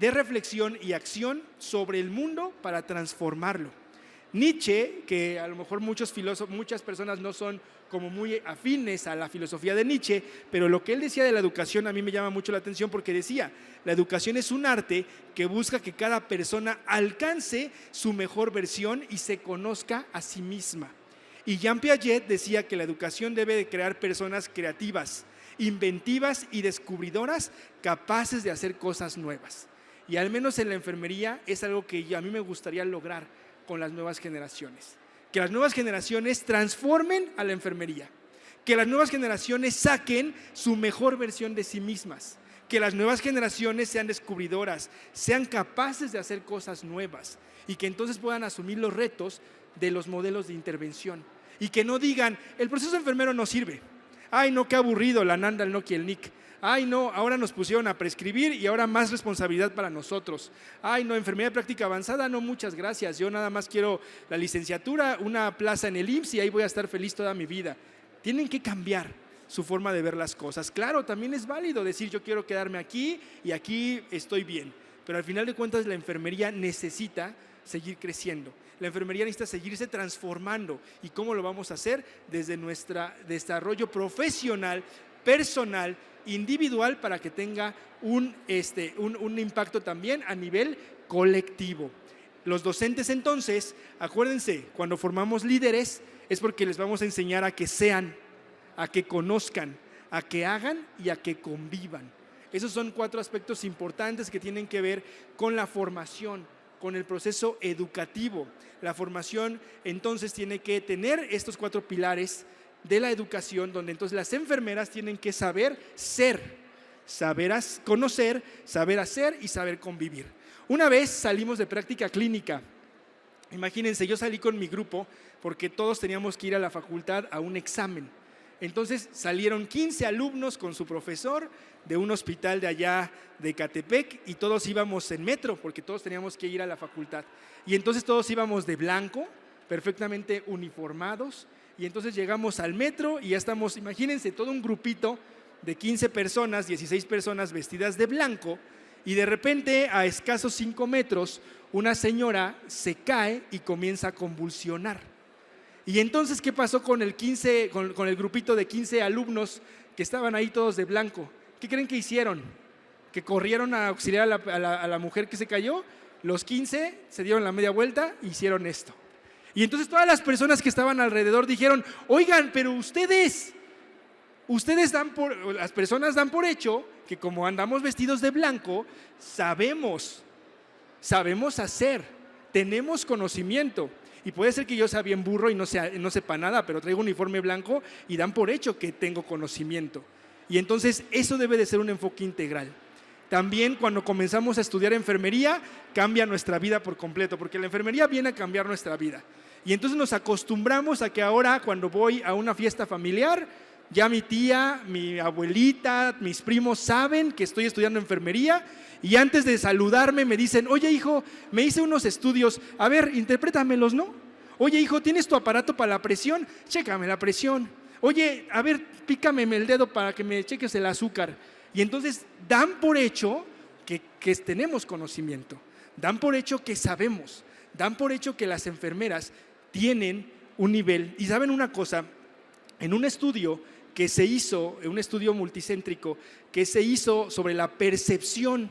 de reflexión y acción sobre el mundo para transformarlo. Nietzsche, que a lo mejor muchas personas no son como muy afines a la filosofía de Nietzsche, pero lo que él decía de la educación a mí me llama mucho la atención porque decía, la educación es un arte que busca que cada persona alcance su mejor versión y se conozca a sí misma. Y Jean Piaget decía que la educación debe de crear personas creativas, inventivas y descubridoras, capaces de hacer cosas nuevas. Y al menos en la enfermería es algo que a mí me gustaría lograr con las nuevas generaciones. Que las nuevas generaciones transformen a la enfermería. Que las nuevas generaciones saquen su mejor versión de sí mismas. Que las nuevas generaciones sean descubridoras, sean capaces de hacer cosas nuevas y que entonces puedan asumir los retos de los modelos de intervención. Y que no digan, el proceso enfermero no sirve. Ay, no, qué aburrido, la Nanda, el Nokia, el Nick. Ay, no, ahora nos pusieron a prescribir y ahora más responsabilidad para nosotros. Ay, no, enfermería de práctica avanzada, no, muchas gracias. Yo nada más quiero la licenciatura, una plaza en el IMSS y ahí voy a estar feliz toda mi vida. Tienen que cambiar su forma de ver las cosas. Claro, también es válido decir yo quiero quedarme aquí y aquí estoy bien. Pero al final de cuentas la enfermería necesita seguir creciendo. La enfermería necesita seguirse transformando. ¿Y cómo lo vamos a hacer? Desde nuestro desarrollo profesional, personal, individual, para que tenga un impacto también a nivel colectivo. Los docentes entonces, acuérdense, cuando formamos líderes es porque les vamos a enseñar a que sean, a que conozcan, a que hagan y a que convivan. Esos son 4 aspectos importantes que tienen que ver con la formación, con el proceso educativo. La formación entonces tiene que tener estos 4 pilares de la educación, donde entonces las enfermeras tienen que saber ser, saber conocer, saber hacer y saber convivir. Una vez salimos de práctica clínica, imagínense, yo salí con mi grupo porque todos teníamos que ir a la facultad a un examen. Entonces salieron 15 alumnos con su profesor de un hospital de allá de Ecatepec y todos íbamos en metro porque todos teníamos que ir a la facultad. Y entonces todos íbamos de blanco, perfectamente uniformados, y entonces llegamos al metro y ya estamos, imagínense, todo un grupito de 15 personas, 16 personas vestidas de blanco, y de repente a escasos 5 metros una señora se cae y comienza a convulsionar. Y entonces, ¿qué pasó con el grupito de 15 alumnos que estaban ahí todos de blanco? ¿Qué creen que hicieron? ¿Que corrieron a auxiliar a la mujer que se cayó? Los 15 se dieron la media vuelta e hicieron esto. Y entonces todas las personas que estaban alrededor dijeron, oigan, pero las personas dan por hecho que como andamos vestidos de blanco, sabemos hacer, tenemos conocimiento. Y puede ser que yo sea bien burro y no sepa nada, pero traigo un uniforme blanco y dan por hecho que tengo conocimiento. Y entonces eso debe de ser un enfoque integral. También cuando comenzamos a estudiar enfermería, cambia nuestra vida por completo, porque la enfermería viene a cambiar nuestra vida. Y entonces nos acostumbramos a que ahora cuando voy a una fiesta familiar, ya mi tía, mi abuelita, mis primos saben que estoy estudiando enfermería y antes de saludarme me dicen, oye hijo, me hice unos estudios, a ver, interprétamelos, ¿no? Oye hijo, ¿tienes tu aparato para la presión? Chécame la presión. Oye, a ver, pícame el dedo para que me cheques el azúcar. Y entonces dan por hecho que tenemos conocimiento, dan por hecho que sabemos, dan por hecho que las enfermeras tienen un nivel. Y saben una cosa, en un estudio que se hizo, un estudio multicéntrico que se hizo sobre la percepción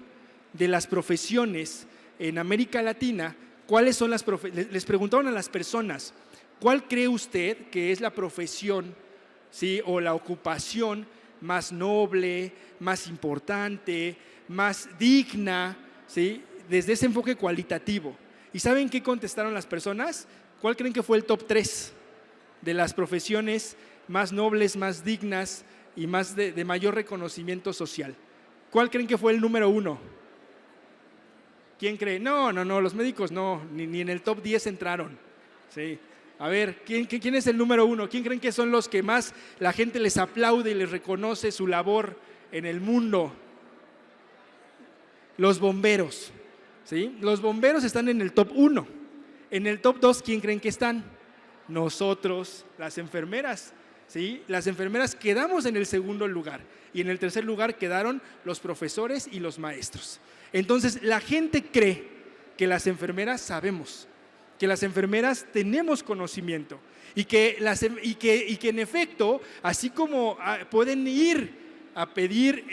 de las profesiones en América Latina, ¿cuáles son las profesiones? Les preguntaron a las personas, ¿cuál cree usted que es la profesión, ¿sí? o la ocupación más noble, más importante, más digna, ¿sí? desde ese enfoque cualitativo? ¿Y saben qué contestaron las personas? ¿Cuál creen que fue el top 3 de las profesiones más nobles, más dignas y más de mayor reconocimiento social? ¿Cuál creen que fue el número 1? ¿Quién cree? No, los médicos no, ni en el top 10 entraron. Sí. A ver, ¿quién es el número 1? ¿Quién creen que son los que más la gente les aplaude y les reconoce su labor en el mundo? Los bomberos. ¿Sí? Los bomberos están en el top 1. En el top 2, ¿quién creen que están? Nosotros, las enfermeras. ¿Sí? Las enfermeras quedamos en el segundo lugar y en el tercer lugar quedaron los profesores y los maestros. Entonces, la gente cree que las enfermeras sabemos, que las enfermeras tenemos conocimiento y que en efecto, así como pueden ir a pedir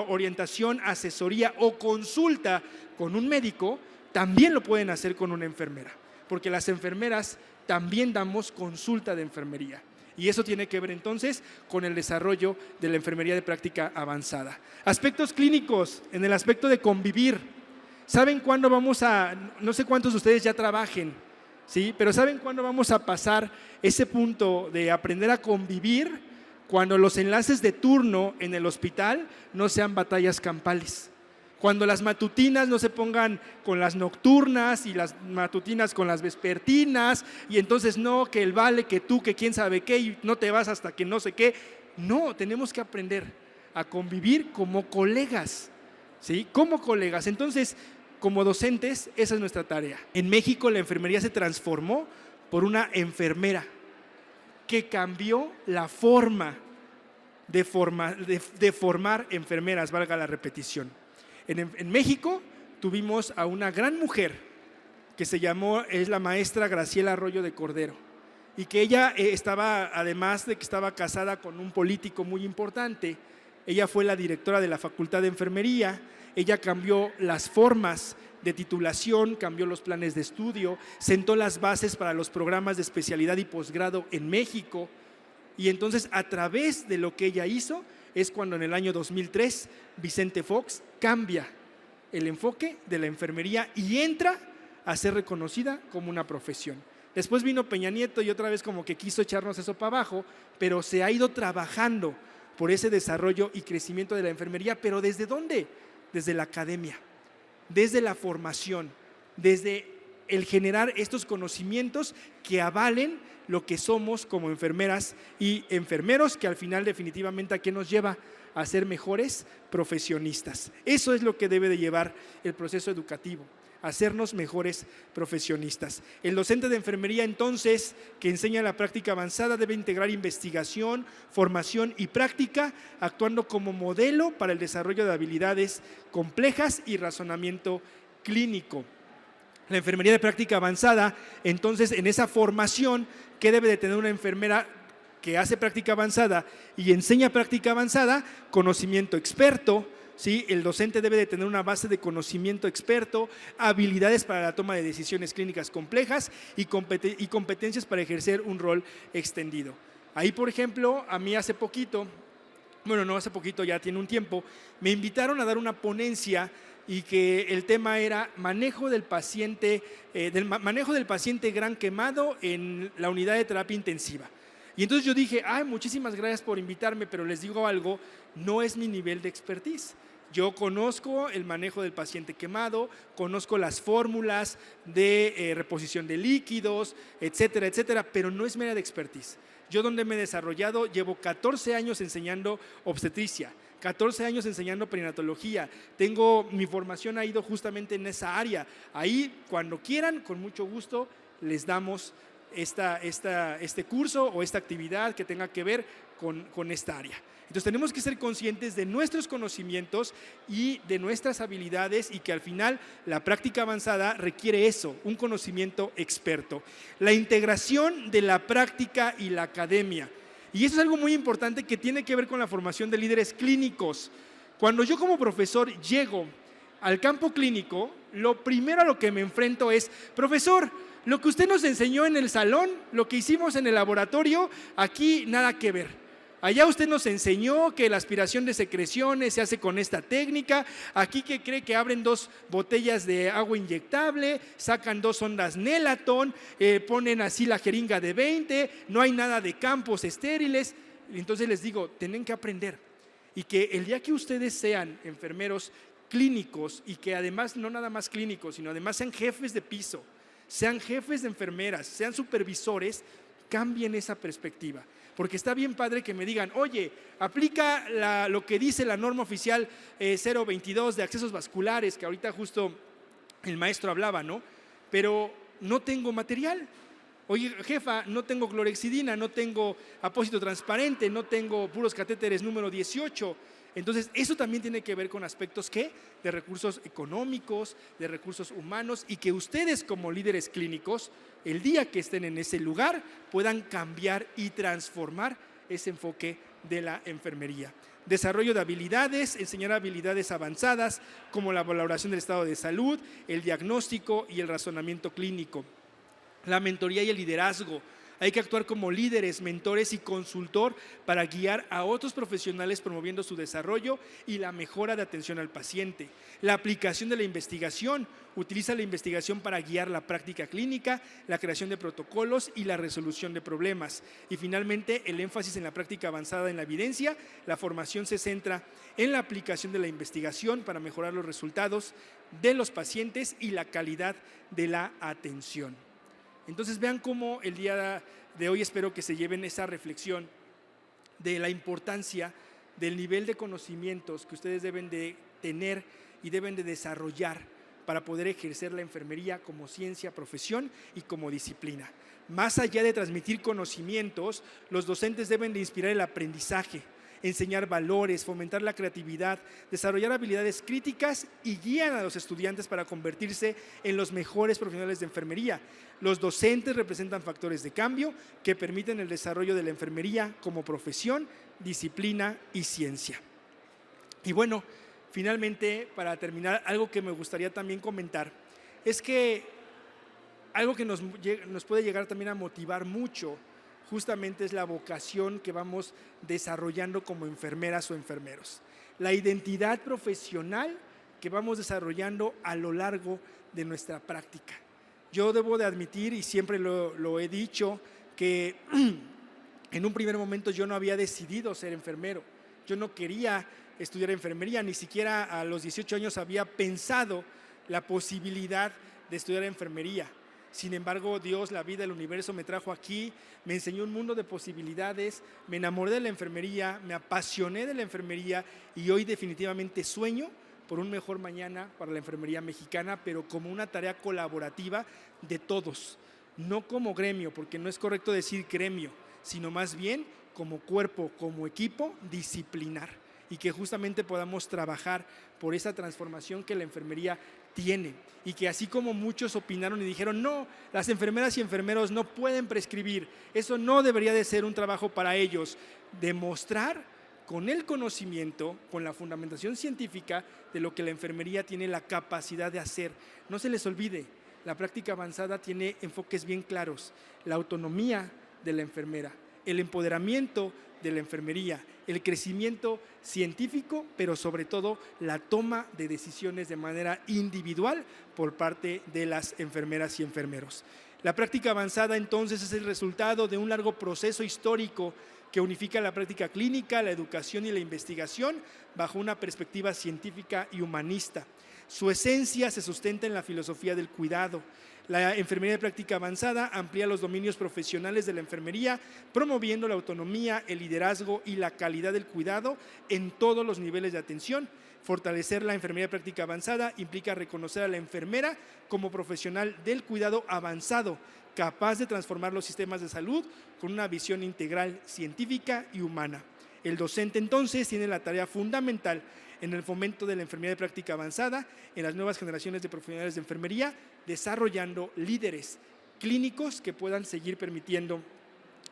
orientación, asesoría o consulta con un médico, también lo pueden hacer con una enfermera, porque las enfermeras también damos consulta de enfermería. Y eso tiene que ver entonces con el desarrollo de la enfermería de práctica avanzada. Aspectos clínicos, en el aspecto de convivir. ¿Saben cuándo vamos a, no sé cuántos de ustedes ya trabajen, ¿sí? Pero ¿saben cuándo vamos a pasar ese punto de aprender a convivir? Cuando los enlaces de turno en el hospital no sean batallas campales. Cuando las matutinas no se pongan con las nocturnas y las matutinas con las vespertinas y entonces no, que el vale, que tú, que quién sabe qué y no te vas hasta que no sé qué. No, tenemos que aprender a convivir como colegas, ¿sí? Como colegas. Entonces, como docentes, esa es nuestra tarea. En México la enfermería se transformó por una enfermera que cambió la forma de formar enfermeras, valga la repetición. En México tuvimos a una gran mujer que es la maestra Graciela Arroyo de Cordero, y que ella estaba, además de que estaba casada con un político muy importante, ella fue la directora de la Facultad de Enfermería. Ella cambió las formas de titulación, cambió los planes de estudio, sentó las bases para los programas de especialidad y posgrado en México. Y entonces, a través de lo que ella hizo, es cuando en el año 2003 Vicente Fox cambia el enfoque de la enfermería y entra a ser reconocida como una profesión. Después vino Peña Nieto y otra vez como que quiso echarnos eso para abajo, pero se ha ido trabajando por ese desarrollo y crecimiento de la enfermería. ¿Pero desde dónde? Desde la academia, desde la formación, desde el generar estos conocimientos que avalen lo que somos como enfermeras y enfermeros, que al final definitivamente ¿a qué nos lleva? A ser mejores profesionistas. Eso es lo que debe de llevar el proceso educativo, hacernos mejores profesionistas. El docente de enfermería entonces, que enseña la práctica avanzada, debe integrar investigación, formación y práctica, actuando como modelo para el desarrollo de habilidades complejas y razonamiento clínico. La enfermería de práctica avanzada, entonces, en esa formación, ¿qué debe de tener una enfermera que hace práctica avanzada y enseña práctica avanzada? Conocimiento experto, ¿sí? El docente debe de tener una base de conocimiento experto, habilidades para la toma de decisiones clínicas complejas y competencias para ejercer un rol extendido. Ahí, por ejemplo, a mí hace poquito, bueno, no hace poquito, ya tiene un tiempo, me invitaron a dar una ponencia y que el tema era manejo del paciente gran quemado en la unidad de terapia intensiva. Y entonces yo dije, muchísimas gracias por invitarme, pero les digo algo, no es mi nivel de expertise. Yo conozco el manejo del paciente quemado, conozco las fórmulas de reposición de líquidos, etcétera, etcétera, pero no es mi área de expertise. Yo donde me he desarrollado, llevo 14 años enseñando obstetricia, 14 años enseñando perinatología. Mi formación ha ido justamente en esa área. Ahí, cuando quieran, con mucho gusto, les damos este curso o esta actividad que tenga que ver con esta área. Entonces tenemos que ser conscientes de nuestros conocimientos y de nuestras habilidades, y que al final la práctica avanzada requiere eso, un conocimiento experto. La integración de la práctica y la academia. Y eso es algo muy importante que tiene que ver con la formación de líderes clínicos. Cuando yo como profesor llego al campo clínico, lo primero a lo que me enfrento es: profesor, lo que usted nos enseñó en el salón, lo que hicimos en el laboratorio, aquí nada que ver. Allá usted nos enseñó que la aspiración de secreciones se hace con esta técnica. Aquí, ¿qué cree? Que abren 2 botellas de agua inyectable, sacan 2 ondas Nelaton, ponen así la jeringa de 20, no hay nada de campos estériles. Entonces les digo, tienen que aprender. Y que el día que ustedes sean enfermeros clínicos, y que además no nada más clínicos, sino además sean jefes de piso, sean jefes de enfermeras, sean supervisores, cambien esa perspectiva. Porque está bien padre que me digan, oye, aplica lo que dice la norma oficial 022 de accesos vasculares, que ahorita justo el maestro hablaba, ¿no? Pero no tengo material. Oye, jefa, no tengo clorexidina, no tengo apósito transparente, no tengo puros catéteres número 18. Entonces, eso también tiene que ver con aspectos ¿qué? De recursos económicos, de recursos humanos, y que ustedes como líderes clínicos, el día que estén en ese lugar, puedan cambiar y transformar ese enfoque de la enfermería. Desarrollo de habilidades, enseñar habilidades avanzadas como la valoración del estado de salud, el diagnóstico y el razonamiento clínico. La mentoría y el liderazgo. Hay que actuar como líderes, mentores y consultor para guiar a otros profesionales promoviendo su desarrollo y la mejora de atención al paciente. La aplicación de la investigación. Utiliza la investigación para guiar la práctica clínica, la creación de protocolos y la resolución de problemas. Y finalmente, el énfasis en la práctica avanzada en la evidencia. La formación se centra en la aplicación de la investigación para mejorar los resultados de los pacientes y la calidad de la atención. Entonces vean cómo el día de hoy espero que se lleven esa reflexión de la importancia del nivel de conocimientos que ustedes deben de tener y deben de desarrollar para poder ejercer la enfermería como ciencia, profesión y como disciplina. Más allá de transmitir conocimientos, los docentes deben de inspirar el aprendizaje, enseñar valores, fomentar la creatividad, desarrollar habilidades críticas y guían a los estudiantes para convertirse en los mejores profesionales de enfermería. Los docentes representan factores de cambio que permiten el desarrollo de la enfermería como profesión, disciplina y ciencia. Y bueno, finalmente, para terminar, algo que me gustaría también comentar es que algo que nos puede llegar también a motivar mucho justamente es la vocación que vamos desarrollando como enfermeras o enfermeros. La identidad profesional que vamos desarrollando a lo largo de nuestra práctica. Yo debo de admitir, y siempre lo he dicho, que en un primer momento yo no había decidido ser enfermero. Yo no quería estudiar enfermería, ni siquiera a los 18 años había pensado la posibilidad de estudiar enfermería. Sin embargo, Dios, la vida, el universo me trajo aquí, me enseñó un mundo de posibilidades, me enamoré de la enfermería, me apasioné de la enfermería y hoy definitivamente sueño por un mejor mañana para la enfermería mexicana, pero como una tarea colaborativa de todos, no como gremio, porque no es correcto decir gremio, sino más bien como cuerpo, como equipo disciplinar, y que justamente podamos trabajar por esa transformación que la enfermería tiene, y que así como muchos opinaron y dijeron no, las enfermeras y enfermeros no pueden prescribir, eso no debería de ser un trabajo para ellos, demostrar con el conocimiento, con la fundamentación científica de lo que la enfermería tiene la capacidad de hacer. No se les olvide, la práctica avanzada tiene enfoques bien claros, la autonomía de la enfermera, el empoderamiento de la enfermería, el crecimiento científico, pero sobre todo la toma de decisiones de manera individual por parte de las enfermeras y enfermeros. La práctica avanzada entonces es el resultado de un largo proceso histórico que unifica la práctica clínica, la educación y la investigación bajo una perspectiva científica y humanista. Su esencia se sustenta en la filosofía del cuidado. La enfermería de práctica avanzada amplía los dominios profesionales de la enfermería, promoviendo la autonomía, el liderazgo y la calidad del cuidado en todos los niveles de atención. Fortalecer la enfermería de práctica avanzada implica reconocer a la enfermera como profesional del cuidado avanzado, capaz de transformar los sistemas de salud con una visión integral, científica y humana. El docente entonces tiene la tarea fundamental en el fomento de la enfermería de práctica avanzada en las nuevas generaciones de profesionales de enfermería, desarrollando líderes clínicos que puedan seguir permitiendo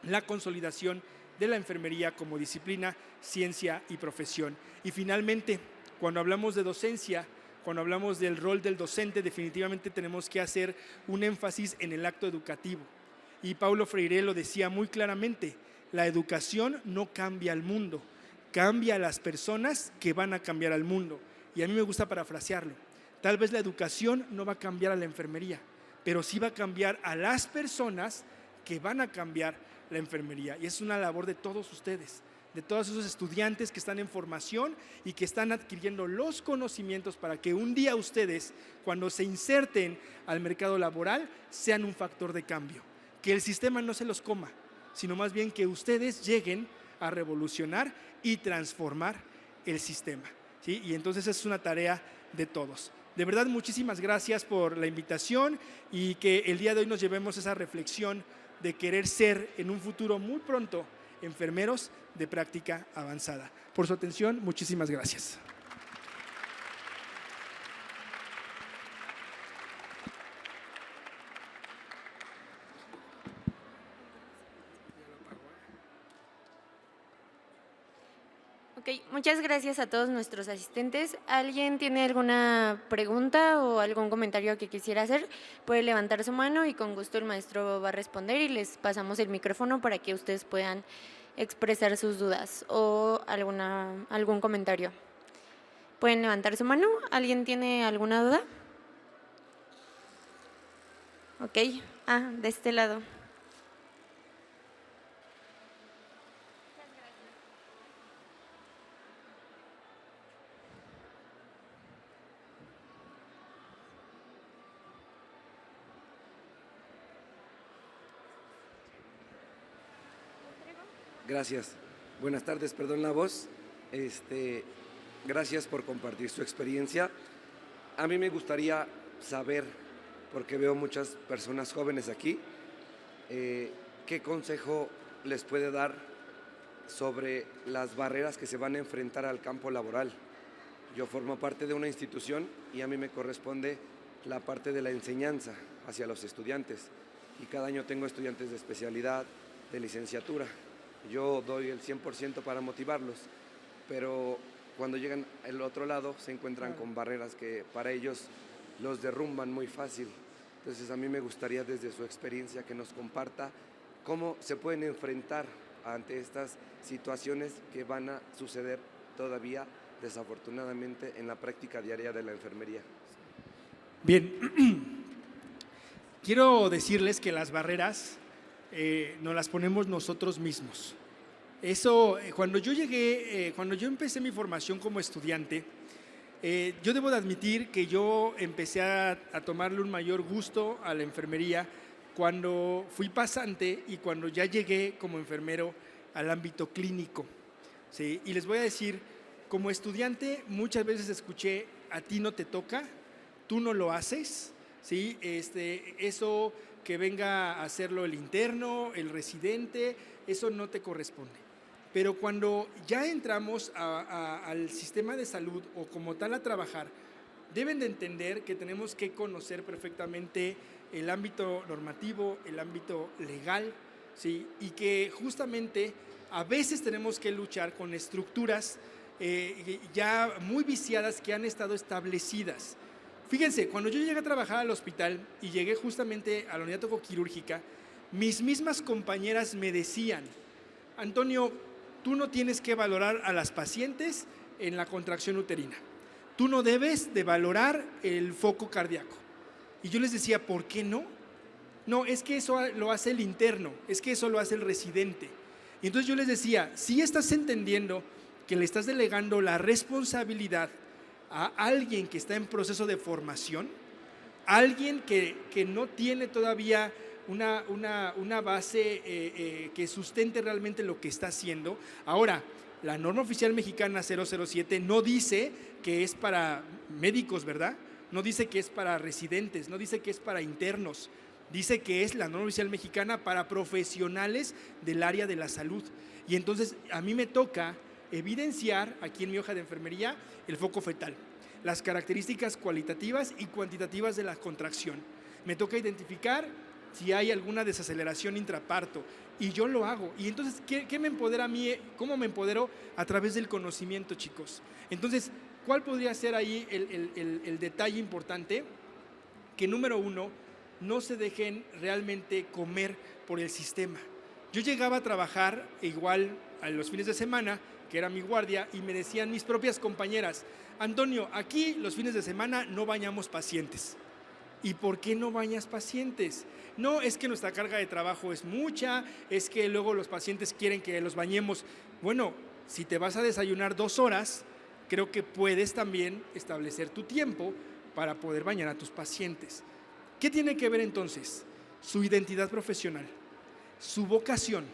la consolidación de la enfermería como disciplina, ciencia y profesión. Y finalmente, cuando hablamos de docencia, cuando hablamos del rol del docente, definitivamente tenemos que hacer un énfasis en el acto educativo. Y Paulo Freire lo decía muy claramente, la educación no cambia al mundo, cambia a las personas que van a cambiar al mundo. Y a mí me gusta parafrasearlo. Tal vez la educación no va a cambiar a la enfermería, pero sí va a cambiar a las personas que van a cambiar la enfermería. Y es una labor de todos ustedes, de todos esos estudiantes que están en formación y que están adquiriendo los conocimientos para que un día ustedes, cuando se inserten al mercado laboral, sean un factor de cambio. Que el sistema no se los coma, sino más bien que ustedes lleguen a revolucionar y transformar el sistema, ¿sí? Y entonces es una tarea de todos. De verdad, muchísimas gracias por la invitación y que el día de hoy nos llevemos esa reflexión de querer ser en un futuro muy pronto enfermeros de práctica avanzada. Por su atención, muchísimas gracias. Ok, muchas gracias a todos nuestros asistentes. ¿Alguien tiene alguna pregunta o algún comentario que quisiera hacer? Puede levantar su mano y con gusto el maestro va a responder y les pasamos el micrófono para que ustedes puedan expresar sus dudas o algún comentario. ¿Pueden levantar su mano? ¿Alguien tiene alguna duda? Ok, de este lado. Gracias. Buenas tardes, perdón la voz. Gracias por compartir su experiencia. A mí me gustaría saber, porque veo muchas personas jóvenes aquí, ¿qué consejo les puede dar sobre las barreras que se van a enfrentar al campo laboral? Yo formo parte de una institución y a mí me corresponde la parte de la enseñanza hacia los estudiantes. Y cada año tengo estudiantes de especialidad, de licenciatura. Yo doy el 100% para motivarlos, pero cuando llegan al otro lado se encuentran con barreras que para ellos los derrumban muy fácil. Entonces a mí me gustaría desde su experiencia que nos comparta cómo se pueden enfrentar ante estas situaciones que van a suceder todavía desafortunadamente en la práctica diaria de la enfermería. Bien, quiero decirles que las barreras nos las ponemos nosotros mismos. Eso, cuando yo empecé mi formación como estudiante, yo debo de admitir que yo empecé a tomarle un mayor gusto a la enfermería cuando fui pasante y cuando ya llegué como enfermero al ámbito clínico. ¿Sí? Y les voy a decir, como estudiante muchas veces escuché, a ti no te toca, tú no lo haces, ¿sí? Eso que venga a hacerlo el interno, el residente, eso no te corresponde. Pero cuando ya entramos al sistema de salud o como tal a trabajar, deben de entender que tenemos que conocer perfectamente el ámbito normativo, el ámbito legal, ¿sí? Y que justamente a veces tenemos que luchar con estructuras ya muy viciadas que han estado establecidas. Fíjense, cuando yo llegué a trabajar al hospital y llegué justamente a la unidad tocoquirúrgica, mis mismas compañeras me decían, Antonio, tú no tienes que valorar a las pacientes en la contracción uterina. Tú no debes de valorar el foco cardíaco. Y yo les decía, ¿por qué no? No, es que eso lo hace el interno, es que eso lo hace el residente. Y entonces yo les decía, si estás entendiendo que le estás delegando la responsabilidad a alguien que está en proceso de formación, alguien que no tiene todavía una base que sustente realmente lo que está haciendo. Ahora, la norma oficial mexicana 007 no dice que es para médicos, ¿verdad? No dice que es para residentes, no dice que es para internos, dice que es la norma oficial mexicana para profesionales del área de la salud. Y entonces a mí me toca evidenciar aquí en mi hoja de enfermería el foco fetal, las características cualitativas y cuantitativas de la contracción. Me toca identificar si hay alguna desaceleración intraparto y yo lo hago. Y entonces, ¿qué me empodera a mí? ¿Cómo me empodero? A través del conocimiento, chicos. Entonces, ¿cuál podría ser ahí el detalle importante? Que número uno, no se dejen realmente comer por el sistema. Yo llegaba a trabajar igual a los fines de semana, que era mi guardia, y me decían mis propias compañeras, Antonio, aquí los fines de semana no bañamos pacientes. ¿Y por qué no bañas pacientes? No, es que nuestra carga de trabajo es mucha, es que luego los pacientes quieren que los bañemos. Bueno, si te vas a desayunar 2 horas, creo que puedes también establecer tu tiempo para poder bañar a tus pacientes. ¿Qué tiene que ver entonces? Su identidad profesional, su vocación,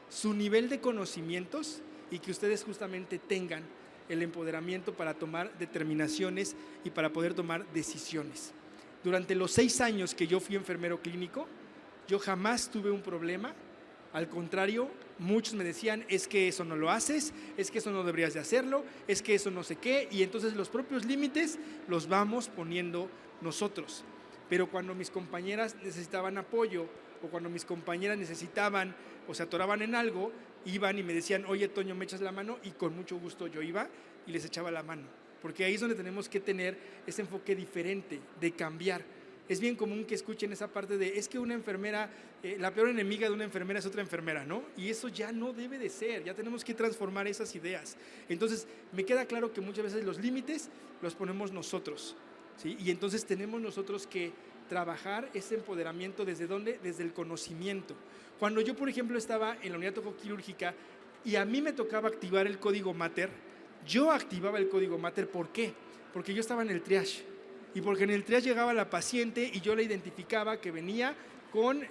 su nivel de conocimientos y que ustedes justamente tengan el empoderamiento para tomar determinaciones y para poder tomar decisiones. Durante los 6 años que yo fui enfermero clínico, yo jamás tuve un problema, al contrario, muchos me decían, es que eso no lo haces, es que eso no deberías de hacerlo, es que eso no sé qué, y entonces los propios límites los vamos poniendo nosotros. Pero cuando mis compañeras necesitaban apoyo o cuando mis compañeras necesitaban o se atoraban en algo, iban y me decían, oye, Toño, ¿me echas la mano? Y con mucho gusto yo iba y les echaba la mano, porque ahí es donde tenemos que tener ese enfoque diferente, de cambiar. Es bien común que escuchen esa parte de, es que una enfermera, la peor enemiga de una enfermera es otra enfermera, ¿no? Y eso ya no debe de ser, ya tenemos que transformar esas ideas. Entonces, me queda claro que muchas veces los límites los ponemos nosotros, ¿sí? Y entonces tenemos nosotros que trabajar ese empoderamiento, ¿desde dónde? Desde el conocimiento. Cuando yo, por ejemplo, estaba en la unidad tocoquirúrgica y a mí me tocaba activar el código Mater, yo activaba el código Mater, ¿por qué? Porque yo estaba en el triage. Y porque en el triage llegaba la paciente y yo la identificaba que venía con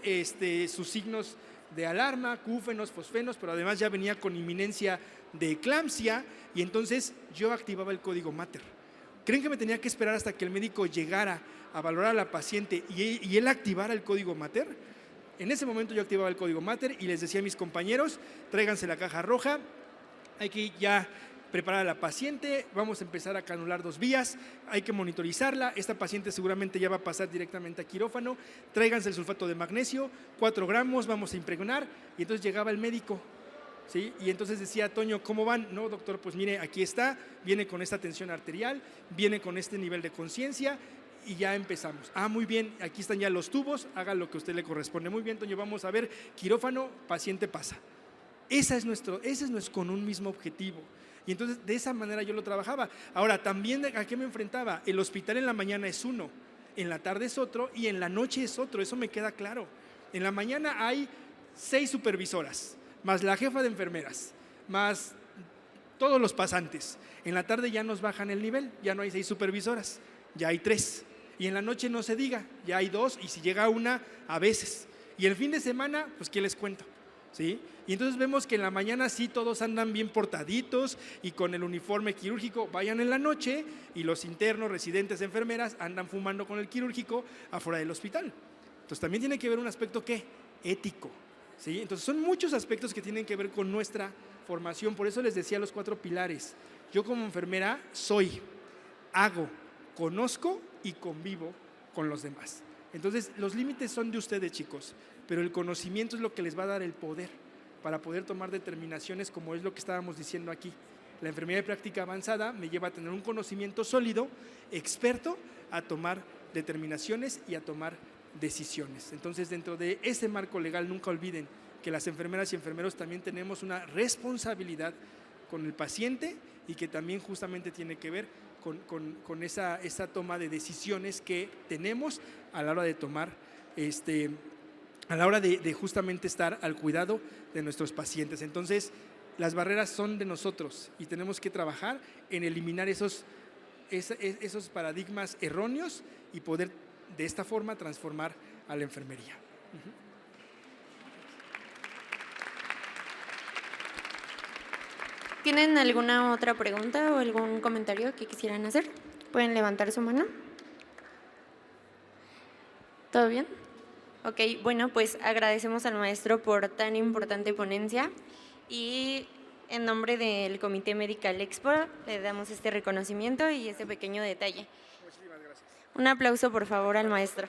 sus signos de alarma, cúfenos, fosfenos, pero además ya venía con inminencia de eclampsia, y entonces yo activaba el código Mater. ¿Creen que me tenía que esperar hasta que el médico llegara a valorar a la paciente y él activara el código Mater? En ese momento yo activaba el código Mater y les decía a mis compañeros, tráiganse la caja roja, hay que ya preparar a la paciente, vamos a empezar a canular 2 vías, hay que monitorizarla, esta paciente seguramente ya va a pasar directamente a quirófano, tráiganse el sulfato de magnesio, 4 gramos, vamos a impregnar, y entonces llegaba el médico, ¿sí? Y entonces decía, Toño, ¿cómo van? No, doctor, pues mire, aquí está, viene con esta tensión arterial, viene con este nivel de conciencia, y ya empezamos. Ah, muy bien, aquí están ya los tubos, haga lo que a usted le corresponde. Muy bien, Toño, vamos a ver, quirófano, paciente pasa. Ese es nuestro con un mismo objetivo. Y entonces de esa manera yo lo trabajaba. Ahora, también ¿a qué me enfrentaba? El hospital en la mañana es uno, en la tarde es otro y en la noche es otro, eso me queda claro. En la mañana hay 6 supervisoras, más la jefa de enfermeras, más todos los pasantes. En la tarde ya nos bajan el nivel, ya no hay 6 supervisoras, ya hay 3. Y en la noche no se diga, ya hay 2 y si llega una, a veces. Y el fin de semana, pues ¿qué les cuento? ¿Sí? Y entonces vemos que en la mañana sí todos andan bien portaditos y con el uniforme quirúrgico, vayan en la noche y los internos, residentes, enfermeras andan fumando con el quirúrgico afuera del hospital. Entonces también tiene que ver un aspecto ¿qué? Ético, ¿sí? Entonces son muchos aspectos que tienen que ver con nuestra formación, por eso les decía los 4 pilares. Yo como enfermera soy, hago, conozco y convivo con los demás. Entonces los límites son de ustedes, chicos, pero el conocimiento es lo que les va a dar el poder para poder tomar determinaciones, como es lo que estábamos diciendo aquí. La enfermería de práctica avanzada me lleva a tener un conocimiento sólido, experto, a tomar determinaciones y a tomar decisiones. Entonces, dentro de ese marco legal, nunca olviden que las enfermeras y enfermeros también tenemos una responsabilidad con el paciente y que también justamente tiene que ver con esa toma de decisiones que tenemos a la hora de tomar a la hora de justamente estar al cuidado de nuestros pacientes. Entonces, las barreras son de nosotros y tenemos que trabajar en eliminar esos paradigmas erróneos y poder de esta forma transformar a la enfermería. ¿Tienen alguna otra pregunta o algún comentario que quisieran hacer? ¿Pueden levantar su mano? ¿Todo bien? Ok, bueno, pues agradecemos al maestro por tan importante ponencia y en nombre del Comité Medical Expo le damos este reconocimiento y este pequeño detalle. Muchísimas gracias. Un aplauso, por favor, al maestro.